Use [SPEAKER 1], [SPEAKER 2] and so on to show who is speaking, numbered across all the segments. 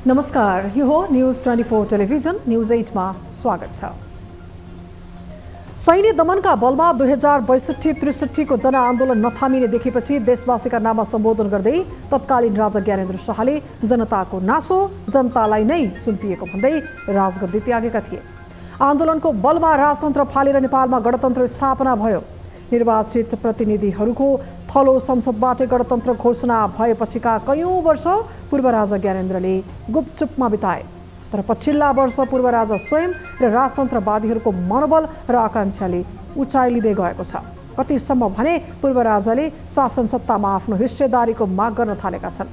[SPEAKER 1] नमस्कार, यो हो न्यूज 24 टेलिभिजन न्यूज 8 मा स्वागत छ। सैन्य दमनका बलमा 2062-63 को जनआन्दोलन नथामिने देखेपछि देशवासीका नाममा सम्बोधन गर्दै तत्कालीन राजा ज्ञानेन्द्र शाहले जनताको नासो जनतालाई नै सुम्पिएको भन्दै राजगद्दी त्यागेका थिए। आन्दोलनको बलमा राजतन्त्र फालेर नेपालमा गणतन्त्र स्थापना भयो। निर्वाचित प्रतिनिधिहरूको थलो संसदबाट गणतन्त्र घोषणा भएपछिका कयौं वर्ष पूर्व राजा ज्ञानेन्द्रले गुपचुपमा बिताए। तर पछिल्ला वर्ष पूर्व राजा स्वयं र राजतन्त्रवादीहरूको मनोबल र आकांक्षाले उचाइ लिँदै गएको छ। कतिसम्म भने पूर्व राजाले शासन सत्तामा आफ्नो हिस्सेदारीको माग गर्न थालेका छन्।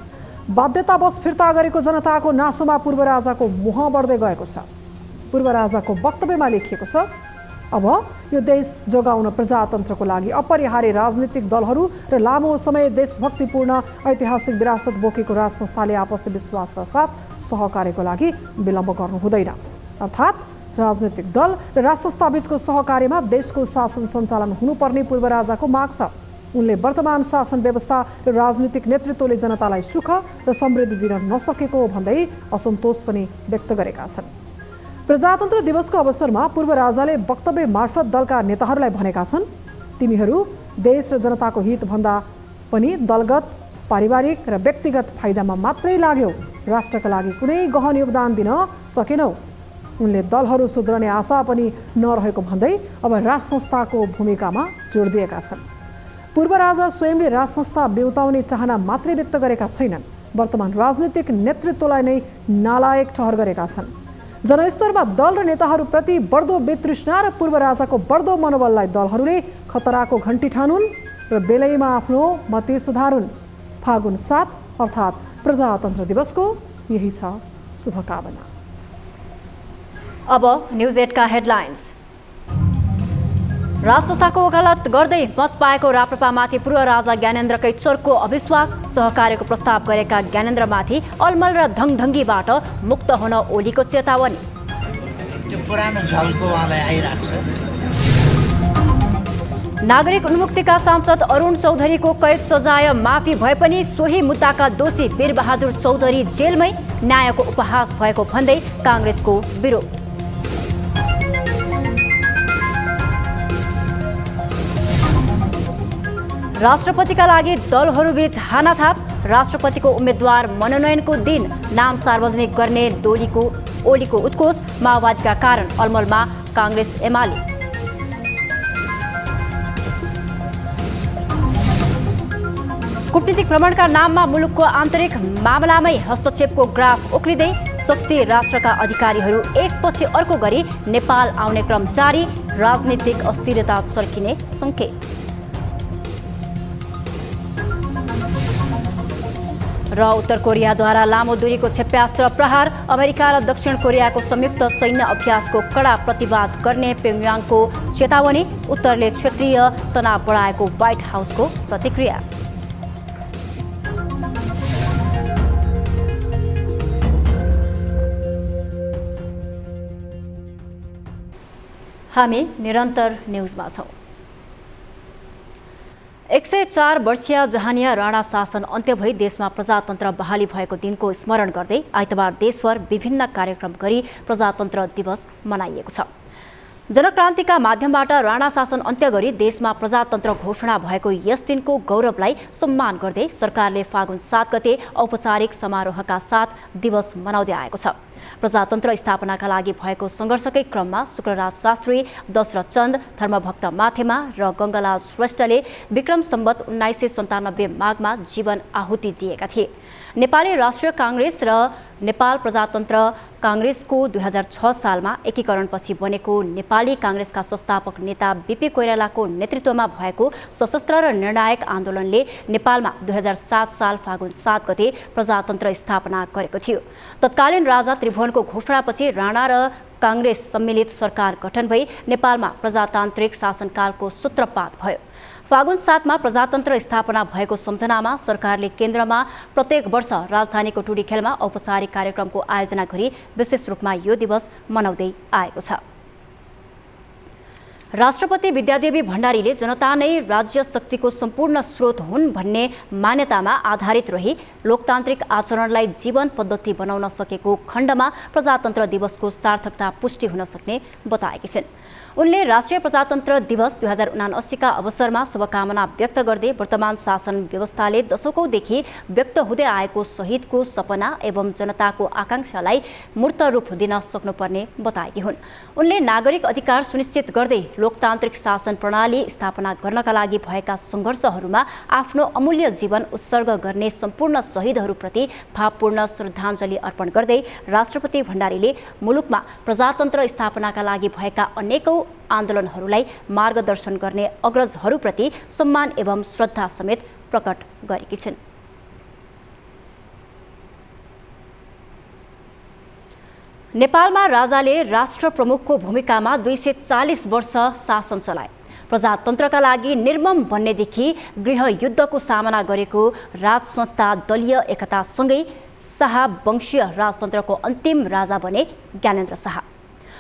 [SPEAKER 1] बाध्यतावश फिर्ता गरेको जनताको नासोमा पूर्व राजाको मोह बढ्दै गएको छ। पूर्व राजाको वक्तव्यमा लेखिएको छ, अब यो देश जोगाउन प्रजातन्त्रको लागि अपरिहार्य राजनीतिक दलहरू र लामो समय देशभक्तिपूर्ण ऐतिहासिक विरासत बोकेको राज संस्थाले आपसी विश्वासका साथ सहकार्यको लागि विलम्ब गर्नु हुँदैन। अर्थात् राजनीतिक दल र राज संस्था बीचको सहकार्यमा देशको शासन सञ्चालन हुनुपर्ने पूर्व राजाको माग छ। उनले वर्तमान शासन व्यवस्था र राजनीतिक नेतृत्वले जनतालाई सुख र समृद्धि दिन नसकेको भन्दै असन्तोष पनि व्यक्त गरेका छन्। प्रजातन्त्र दिवसको अवसरमा पूर्व राजाले वक्तव्य मार्फत दलका नेताहरूलाई भनेका छन्, तिमीहरू देश र जनताको हित भन्दा पनि दलगत, पारिवारिक र व्यक्तिगत फाइदामा मात्रै लाग्यौ, राष्ट्रका लागि कुनै गहन योगदान दिन सकेनौ। उनले दलहरू सुध्रने आशा पनि नरहेको भन्दै अब राज संस्थाको भूमिकामा जोड दिएका छन्। पूर्व राजा स्वयंले राज संस्था बेउताउने चाहना मात्रै व्यक्त गरेका छैनन्, वर्तमान राजनीतिक नेतृत्वलाई नै नालायक ठहर गरेका छन्। जनस्तरमा दल र नेताहरूप्रति बढ्दो वितृष्णा र पूर्व राजाको बढ्दो मनोबललाई दलहरूले खतराको घण्टी ठानुन् र बेलैमा आफ्नो मति सुधारुन्। फागुन 7 अर्थात् प्रजातन्त्र दिवसको यही छ शुभकामना।
[SPEAKER 2] अब न्यूज 8 का हेडलाइन्स। राज संस्थाको वकालत गर्दै मत पाएको राप्रपामाथि पूर्व राजा ज्ञानेन्द्रकै चर्को अविश्वास, सहकार्यको प्रस्ताव गरेका ज्ञानेन्द्रमाथि अलमल र धङधङ्गीबाट मुक्त हुन ओलीको चेतावनी।
[SPEAKER 3] त्यो पुरानो झल्को उहाँलाई आइरहेको छ।
[SPEAKER 2] नागरिक उन्मुक्तिका सांसद अरुण चौधरीको कैद सजाय माफी भए पनि सोही मुद्दाका दोषी वीरबहादुर चौधरी जेलमै, न्यायको उपहास भएको भन्दै काङ्ग्रेसको विरोध। राष्ट्रपतिका लागि दलहरूबीच हानाथाप, राष्ट्रपतिको उम्मेद्वार मनोनयनको दिन नाम सार्वजनिक गर्ने ओलीको उत्कोच, माओवादीका कारण अलमलमा काङ्ग्रेस एमाले। कूटनीतिक भ्रमणका नाममा मुलुकको आन्तरिक मामलामै हस्तक्षेपको ग्राफ उक्लिँदै, शक्ति राष्ट्रका अधिकारीहरू एकपछि अर्को गरी नेपाल आउने क्रम जारी, राजनीतिक अस्थिरता चर्किने सङ्केत। र उत्तर कोरियाद्वारा लामो दूरीको क्षेप्यास्त्र प्रहार, अमेरिका र दक्षिण कोरियाको संयुक्त सैन्य अभ्यासको कडा प्रतिवाद गर्ने प्योङयाङको चेतावनी, उत्तरले क्षेत्रीय तनाव बढाएको व्हाइट हाउसको प्रतिक्रिया। हामी निरन्तर न्यूजमा छौं। 104 वर्षीय जहानिया राणा शासन अन्त्य भई देशमा प्रजातन्त्र बहाली भएको दिनको स्मरण गर्दै आइतबार देशभर विभिन्न कार्यक्रम गरी प्रजातन्त्र दिवस मनाइएको छ। जनक्रान्तिका माध्यमबाट राणा शासन अन्त्य गरी देशमा प्रजातन्त्र घोषणा भएको यस दिनको गौरवलाई सम्मान गर्दै सरकारले फागुन 7 गते औपचारिक समारोहका साथ दिवस मनाउँदै आएको छ। प्रजातन्त्र स्थापनाका लागि भएको सङ्घर्षकै क्रममा शुक्रराज शास्त्री, दशरथ चन्द, धर्मभक्त माथेमा र गङ्गालाल श्रेष्ठले विक्रम सम्वत 1997 माघमा जीवन आहुति दिएका थिए। नेपाली राष्ट्रिय काङ्ग्रेस र नेपाल प्रजातन्त्र काङ्ग्रेसको 2006 सालमा एकीकरणपछि बनेको नेपाली काङ्ग्रेसका संस्थापक नेता बीपी कोइरालाको नेतृत्वमा भएको सशस्त्र र निर्णायक आन्दोलनले नेपालमा 2007 साल फागुन 7 गते प्रजातन्त्र स्थापना गरेको थियो। तत्कालीन राजा त्रिभुवनको घोषणापछि राणा र काङ्ग्रेस सम्मिलित सरकार गठन भई नेपालमा प्रजातान्त्रिक शासनकालको सूत्रपात भयो। फागुन 7 मा प्रजातन्त्र स्थापना भएको सम्झनामा सरकारले केन्द्रमा प्रत्येक वर्ष राजधानीको टुडीखेलमा औपचारिक कार्यक्रमको आयोजना गरी विशेष रूपमा यो दिवस मनाउँदै आएको छ। राष्ट्रपति विद्यादेवी भण्डारीले जनता नै राज्य शक्तिको सम्पूर्ण स्रोत हुन् भन्ने मान्यतामा आधारित रही लोकतान्त्रिक आचरणलाई जीवन पद्धति बनाउन सकेको खण्डमा प्रजातन्त्र दिवसको सार्थकता पुष्टि हुन सक्ने बताएकी छिन्। उनले राष्ट्रिय प्रजातन्त्र दिवस 2079 का अवसरमा शुभकामना व्यक्त गर्दै वर्तमान शासन व्यवस्थाले दशकौंदेखि व्यक्त हुँदै आएको शहीदको सपना एवं जनताको आकांक्षालाई मूर्त रूप दिन सक्नुपर्ने बताएकी हुन्। उनले नागरिक अधिकार सुनिश्चित गर्दै लोकतान्त्रिक शासन प्रणाली स्थापना गर्नका लागि भएका सङ्घर्षहरूमा आफ्नो अमूल्य जीवन उत्सर्ग गर्ने सम्पूर्ण शहीदहरूप्रति भावपूर्ण श्रद्धाञ्जली अर्पण गर्दै राष्ट्रपति भण्डारीले मुलुकमा प्रजातन्त्र स्थापनाका लागि भएका अनेकौं आन्दोलनहरूलाई मार्गदर्शन गर्ने अग्रजहरूप्रति सम्मान एवं श्रद्धा समेत प्रकट गरेकी छिन्। नेपालमा राजाले राष्ट्र प्रमुखको भूमिकामा 240 वर्ष शासन चलाए। प्रजातन्त्रका लागि निर्मम बन्नेदेखि गृहयुद्धको सामना गरेको राज संस्था दलीय एकतासँगै शाह वंशीय राजतन्त्रको अन्तिम राजा बने ज्ञानेन्द्र शाह।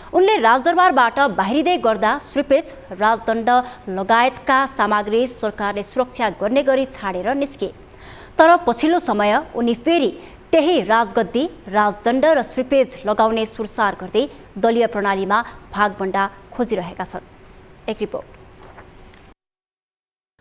[SPEAKER 2] उनले राजदरबारबाट बाहिरिँदै गर्दा श्रीपेच राजदण्ड लगायतका सामग्री सरकारले सुरक्षा गर्ने गरी छाडेर निस्के। तर पछिल्लो समय उनी फेरि त्यही राजगद्दी राजदण्ड र श्रीपेज लगाउने सुरसार गर्दै दलीय प्रणालीमा भागबण्डा खोजिरहेका छन्। एक रिपोर्ट।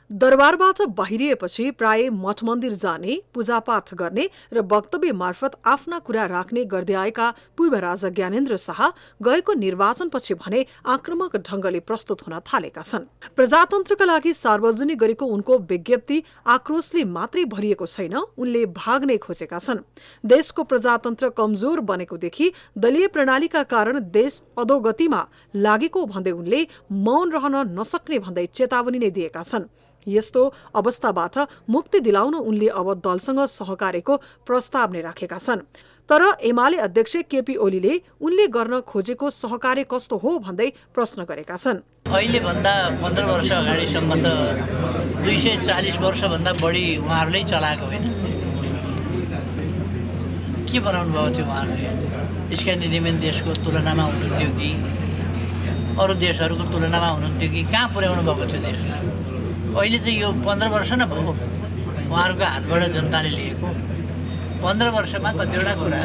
[SPEAKER 1] दरबारबाट बाहिरिएपछि प्राय मठ मन्दिर जाने, पूजापाठ गर्ने र वक्तव्य मार्फत आफ्ना कुरा राख्ने गर्दै आएका पूर्व राजा ज्ञानेन्द्र शाह गएको निर्वाचनपछि भने आक्रामक ढंगले प्रस्तुत हुन थालेका छन्। प्रजातन्त्रका लागि सार्वजनिक गरेको उनको विज्ञप्ति आक्रोशले मात्रै भरिएको छैन, उनले भाग्नै खोजेका छन्। देशको प्रजातन्त्र कमजोर बनेको देखि दलीय प्रणालीका कारण देश अधोगतिमा लागेको भन्दै उनले मौन रहन नसक्ने भन्दै चेतावनी नै दिएका छन्। यस्तो अवस्थाबाट मुक्ति दिलाउन उनले अब दलसँग सहकार्यको प्रस्ताव नै राखेका छन्। तर एमाले अध्यक्ष केपी ओलीले उनले गर्न खोजेको सहकार्य कस्तो हो भन्दै प्रश्न गरेका छन्।
[SPEAKER 3] अहिले भन्दा 15 वर्ष अगाडिसम्म त 240 वर्षभन्दा बढी उहाँहरूले चलाएको होइन। के बनाउनु भएको थियो उहाँहरूले? स्क्यान्डिनेभियन देशको तुलनामा हुनुहुन्थ्यो कि अरू देशहरूको तुलनामा हुनुहुन्थ्यो कि कहाँ पुर्याउनु भएको थियो देशलाई? अहिले त यो 15 वर्ष न भयो उहाँहरूको हातबाट जनताले लिएको। 15 वर्षमा कतिवटा कुरा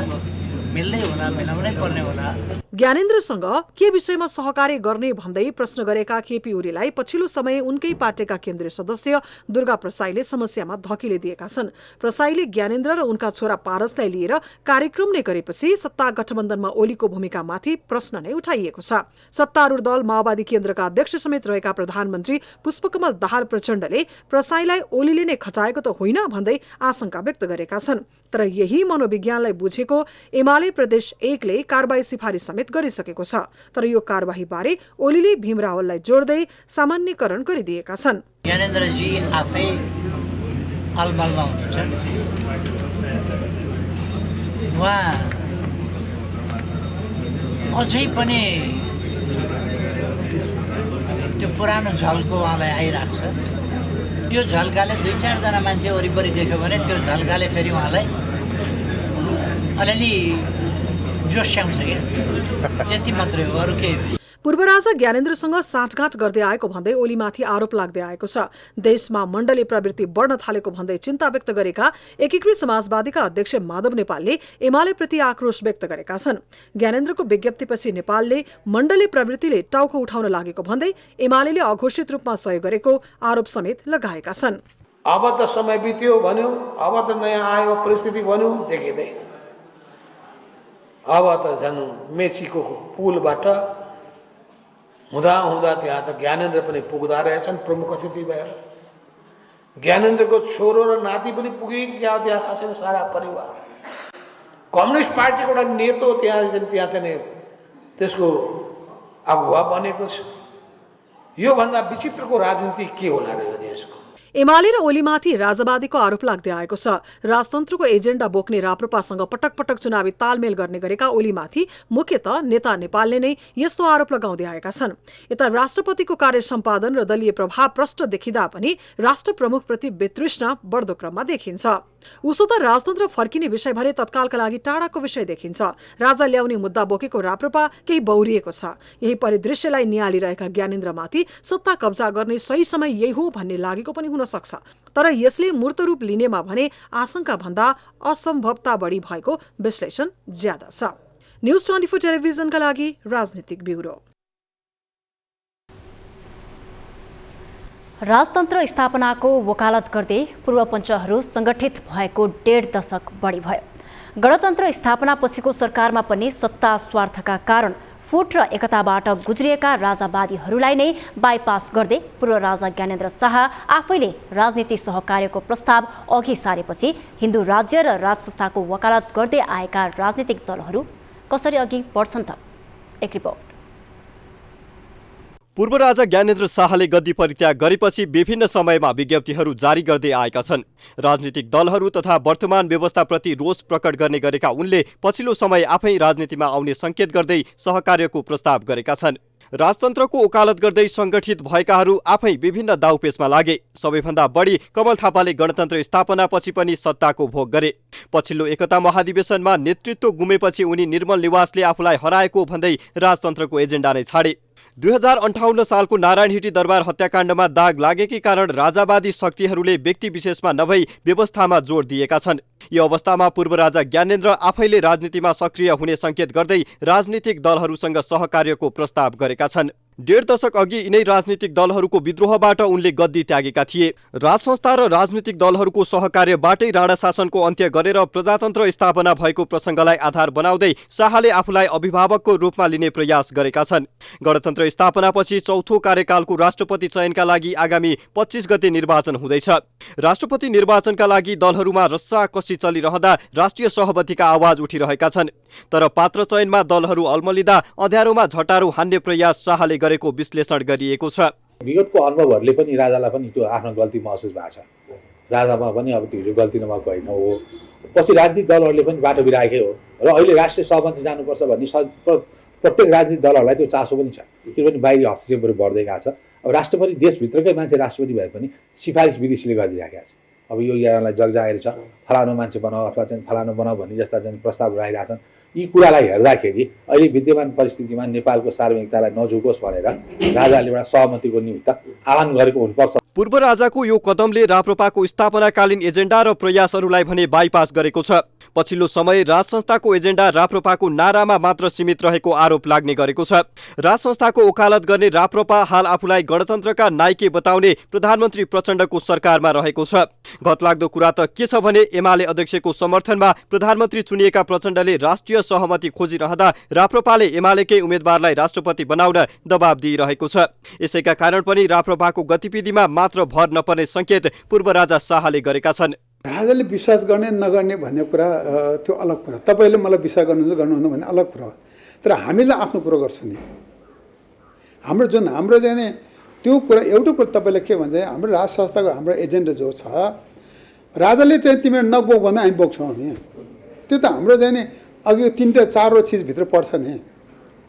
[SPEAKER 3] मिल्दै होला, मिलाउनै पर्ने होला।
[SPEAKER 1] ज्ञानेन्द्रसँग के विषयमा सहकार्य गर्ने भन्दै प्रश्न गरेका केपी ओलीलाई पछिल्लो समय उनकै पार्टीका केन्द्रीय सदस्य दुर्गा प्रसाईले समस्यामा धकिले दिएका छन्। प्रसाईले ज्ञानेन्द्र र उनका छोरा पारसलाई लिएर कार्यक्रम नै गरेपछि सत्ता गठबन्धनमा ओलीको भूमिकामाथि प्रश्न नै उठाइएको छ। सत्तारूढ दल माओवादी केन्द्रका अध्यक्ष समेत रहेका प्रधानमन्त्री पुष्पकमल दाहाल प्रचण्डले प्रसाईलाई ओलीले नै खटाएको त होइन भन्दै आशंका व्यक्त गरेका छन्। तर यही मनोविज्ञानलाई बुझेको एमाले प्रदेश 1 ले कारबाही सिफारिस समेत गरिसकेको छ। तर यो कारबाही बारे ओलीले भीम रावललाई जोड्दै सामान्यकरण गरिदिएका छन्।
[SPEAKER 3] ज्ञानेन्द्रजी आफै अलमलमा हुनुहुन्छ। उहाँ अझै पनि त्यो पुरानो झल्को उहाँलाई आइरहेको छ। त्यो झल्काले 2-4 जना मान्छे वरिपरि देख्यो भने त्यो झल्काले फेरि उहाँलाई अलिअलि जोस्याउँछ क्या, त्यति मात्रै हो, अरू केही होइन।
[SPEAKER 1] पूर्व राजा ज्ञानेन्द्रसँग साँठगाँठ गर्दै आएको भन्दै ओलीमाथि आरोप लाग्दै आएको छ। देशमा मण्डली प्रवृत्ति बढ्न थालेको भन्दै चिन्ता व्यक्त गरेका एकीकृत समाजवादीका अध्यक्ष माधव नेपालले एमालेप्रति आक्रोश व्यक्त गरेका छन्। ज्ञानेन्द्रको विज्ञप्तिपछि नेपालले मण्डली प्रवृत्तिले टाउको उठाउन लागेको भन्दै एमालेले अघोषित रूपमा सहयोग गरेको आरोप समेत लगाएका छन्।
[SPEAKER 4] अब त समय बित्यो भन्यो, अब त नयाँ आयो परिस्थिति भन्यो, देखिँदैन। अब त झन् मेसीको पुलबाट हुँदा हुँदा त्यहाँ त ज्ञानेन्द्र पनि पुग्दा रहेछन् प्रमुख अतिथि भएर। ज्ञानेन्द्रको छोरो र नाति पनि पुगेको क्या त्यहाँ खासै सारा परिवार। कम्युनिस्ट पार्टीको एउटा नेतो त्यहाँ चाहिँ त्यसको अगुवा बनेको छ। योभन्दा विचित्रको राजनीति के होला र यो देशको?
[SPEAKER 1] एमाले र ओलीमाथि राजावादीको आरोप लाग्दै आएको छ। राजतन्त्रको एजेन्डा बोक्ने राप्रपासँग पटक पटक चुनावी तालमेल गर्ने गरेका ओलीमाथि मुख्यतः नेता नेपालले नै यस्तो आरोप लगाउँदै आएका छन्। यता राष्ट्रपतिको कार्य सम्पादन र दलीय प्रभाव प्रष्ट देखिँदा पनि राष्ट्र प्रमुखप्रति वितृष्णा बढ्दो क्रममा देखिन्छ। उसो त राजतन्त्र फर्किने विषय भने तत्कालका लागि टाढाको विषय देखिन्छ। राजा ल्याउने मुद्दा बोकेको राप्रपा केही बौरिएको छ। यही परिदृश्यलाई निहालिरहेका ज्ञानेन्द्रमाथि सत्ता कब्जा गर्ने सही समय यही हो भन्ने लागेको पनि हुन सक्छ। तर यसले मूर्त रूप लिनेमा भने आशंका भन्दा असम्भवता बढी भएको विश्लेषण ज्यादा छ। न्यूज 24 टेलिभिजनका लागि राजनीतिक ब्युरो।
[SPEAKER 2] राजतन्त्र स्थापनाको वकालत गर्दै पूर्वपञ्चहरू सङ्गठित भएको 1.5 दशक बढी भयो। गणतन्त्र स्थापनापछिको सरकारमा पनि सत्ता स्वार्थका कारण फुट र एकताबाट गुज्रिएका राजावादीहरूलाई नै बाइपास गर्दै पूर्व राजा ज्ञानेन्द्र शाह आफैले राजनीति सहकार्यको प्रस्ताव अघि सारेपछि हिन्दू राज्य र राज संस्थाको वकालत गर्दै आएका राजनीतिक दलहरू कसरी अघि बढ्छन् त? एक रिपोर्ट।
[SPEAKER 5] पूर्व राजा ज्ञानेन्द्र शाहले गद्दी परित्याग गरेपछि विभिन्न समयमा विज्ञप्तिहरू जारी गर्दै आएका छन्। राजनीतिक दलहरू तथा वर्तमान व्यवस्थाप्रति रोष प्रकट गर्ने गरेका उनले पछिल्लो समय आफै राजनीतिमा आउने संकेत गर्दै सहकार्यको प्रस्ताव गरेका छन्। राजतन्त्रको वकालत गर्दै संगठित भएकाहरू आफै विभिन्न दाउपेचमा लागे। सबैभन्दा बढी कमल थापाले गणतन्त्र स्थापनापछि पनि सत्ताको भोग गरे। पछिल्लो एकता महाधिवेशनमा नेतृत्व गुमेपछि उनी निर्मल निवासले आफूलाई हराएको भन्दै राजतन्त्रको एजेन्डा नै छाडे। 2058 सालको नारायण हिटी दरबार हत्याकाण्डमा दाग लागेकै कारण राजावादी शक्तिहरूले व्यक्ति विशेषमा नभई व्यवस्थामा जोड दिएका छन्। यो अवस्थामा पूर्व राजा ज्ञानेन्द्र आफैले राजनीतिमा सक्रिय हुने संकेत गर्दै राजनीतिक दलहरूसँग सहकार्यको प्रस्ताव गरेका छन्। 1.5 दशक अघि यिनै राजनीतिक दलहरूको विद्रोहबाट उनले गद्दी त्यागेका थिए। राज संस्था र राजनीतिक दलहरूको सहकार्यबाटै राणा शासनको अन्त्य गरेर प्रजातन्त्र स्थापना भएको प्रसङ्गलाई आधार बनाउँदै शाहले आफूलाई अभिभावकको रूपमा लिने प्रयास गरेका छन्। गणतन्त्र स्थापनापछि चौथो कार्यकालको राष्ट्रपति चयनका लागि आगामी 25 गते निर्वाचन हुँदैछ। राष्ट्रपति निर्वाचनका लागि दलहरूमा रस्साकसी चलिरहँदा राष्ट्रिय सहमतिका आवाज उठिरहेका छन्। तर पात्र चयनमा दलहरू अल्मलिँदा अँध्यारोमा झटारो हान्ने प्रयास शाहले गरेको विश्लेषण गरिएको छ।
[SPEAKER 6] विगतको अनुभवहरूले पनि राजालाई पनि त्यो आफ्नो गल्ती महसुस भएको छ। राजामा पनि अब त्यो गल्ती नभएको होइन हो। पछि राजनीतिक दलहरूले पनि बाटो बिराएकै हो र अहिले राष्ट्रिय सहमति जानुपर्छ भन्ने प्रत्येक राजनीतिक दलहरूलाई त्यो चासो पनि छ। किनभने बाहिरी हस्तक्षेपहरू बढ्दै गएको छ। अब राष्ट्रपति देशभित्रकै मान्छे राष्ट्रपति भए पनि सिफारिस विदेशीले गरिराखेको छ। अब यो यहाँलाई जगजाहेर छ, फलानु मान्छे बनाऊ अथवा चाहिँ फलानु बनाऊ भन्ने जस्ता चाहिँ प्रस्ताव राखिरहेका छन्। यी कुरालाई हेर्दाखेरि अहिले विद्यमान परिस्थितिमा नेपालको सार्वभौमिकतालाई नझुकोस् भनेर राजाले एउटा सहमतिको निमित्त आह्वान गरेको हुनुपर्छ।
[SPEAKER 5] पूर्व राजाको यो कदमले राप्रपाको स्थापनाकालीन एजेन्डा र प्रयासहरूलाई भने बाइपास गरेको छ। पछिल्लो समय राज संस्थाको एजेन्डा राप्रपाको नारामा मात्र सीमित रहेको आरोप लाग्ने गरेको छ। राज संस्थाको वकालत गर्ने राप्रपा हाल आफूलाई गणतन्त्रका नायके बताउने प्रधानमन्त्री प्रचण्डको सरकारमा रहेको छ। घतलाग्दो कुरा त के छ भने एमाले अध्यक्षको समर्थनमा प्रधानमन्त्री चुनिएका प्रचण्डले राष्ट्रिय सहमति खोजिरहँदा राप्रपाले एमालेकै उम्मेदवारलाई राष्ट्रपति बनाउन दबाब दिइरहेको छ। यसैका कारण पनि राप्रपाको गतिविधिमा मात्र भर नपर्ने संकेत पूर्व राजा शाहले गरेका छन्।
[SPEAKER 7] राजाले विश्वास गर्ने नगर्ने भन्ने कुरा त्यो अलग कुरा। तपाईँले मलाई विश्वास गर्नुहुन्छ गर्नुहुन्न भन्ने अलग कुरा हो। तर हामीले आफ्नो कुरो गर्छौँ नि। हाम्रो चाहिँ नि त्यो कुरा एउटा कुरा तपाईँले के भन्छ, हाम्रो राज संस्थाको हाम्रो एजेन्डा जो छ, राजाले चाहिँ तिमीहरू नबोक भन्दा हामी बोक्छौँ। हामी त्यो त हाम्रो चाहिँ नि अघि 3टा 4 चिजभित्र पर्छ नि,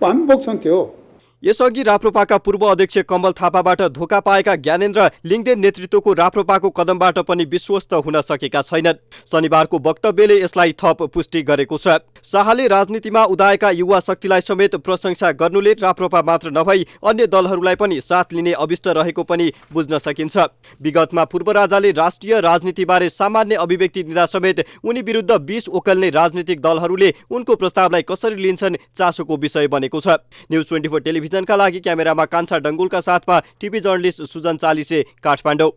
[SPEAKER 7] हामी बोक्छौँ त्यो।
[SPEAKER 5] यसअघि राप्रपाका पूर्व अध्यक्ष कमल थापाबाट धोका पाएका ज्ञानेन्द्र लिङदेन नेतृत्वको राप्रपाको कदमबाट पनि विश्वस्त हुन सकेका छैनन्। शनिबारको वक्तव्यले यसलाई थप पुष्टि गरेको छ। शाहले राजनीतिमा उदाएका युवा शक्तिलाई समेत प्रशंसा गर्नुले राप्रपा मात्र नभई अन्य दलहरूलाई पनि साथ लिने अभिष्ट रहेको पनि बुझ्न सकिन्छ। विगतमा पूर्व राजाले राष्ट्रिय राजनीतिबारे सामान्य अभिव्यक्ति दिँदा समेत उनी विरुद्ध 20 ओकल्ने राजनीतिक दलहरूले उनको प्रस्तावलाई कसरी लिन्छन् चासोको विषय बनेको छ। न्यूज 24 टेलिभिजनका लागि क्यामेरामा कान्छा डङ्गुलका साथमा टिभी जर्नलिस्ट सुजन चालिसे, काठमाडौँ।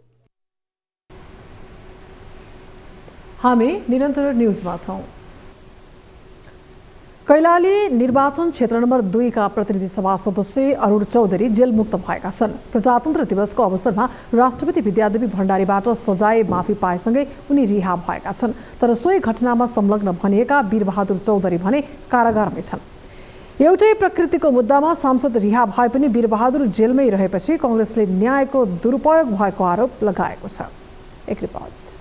[SPEAKER 1] हामी निरन्तर न्यूजमा छौं। कैलाली निर्वाचन क्षेत्र नम्बर 2 का प्रतिनिधि सभा सदस्य अरुण चौधरी जेलमुक्त भएका छन्। प्रजातन्त्र दिवसको अवसरमा राष्ट्रपति विद्यादेवी भण्डारीबाट सजाय माफी पाएसँगै उनी रिहा भएका छन्। तर सोही घटनामा संलग्न भनिएका वीरबहादुर चौधरी भने कारागारमै छन्। एउटै प्रकृतिको मुद्दामा सांसद रिहा भए पनि वीरबहादुर जेलमै रहेपछि कांग्रेसले न्यायको दुरुपयोग भएको आरोप लगाएको छ। एक रिपोर्ट।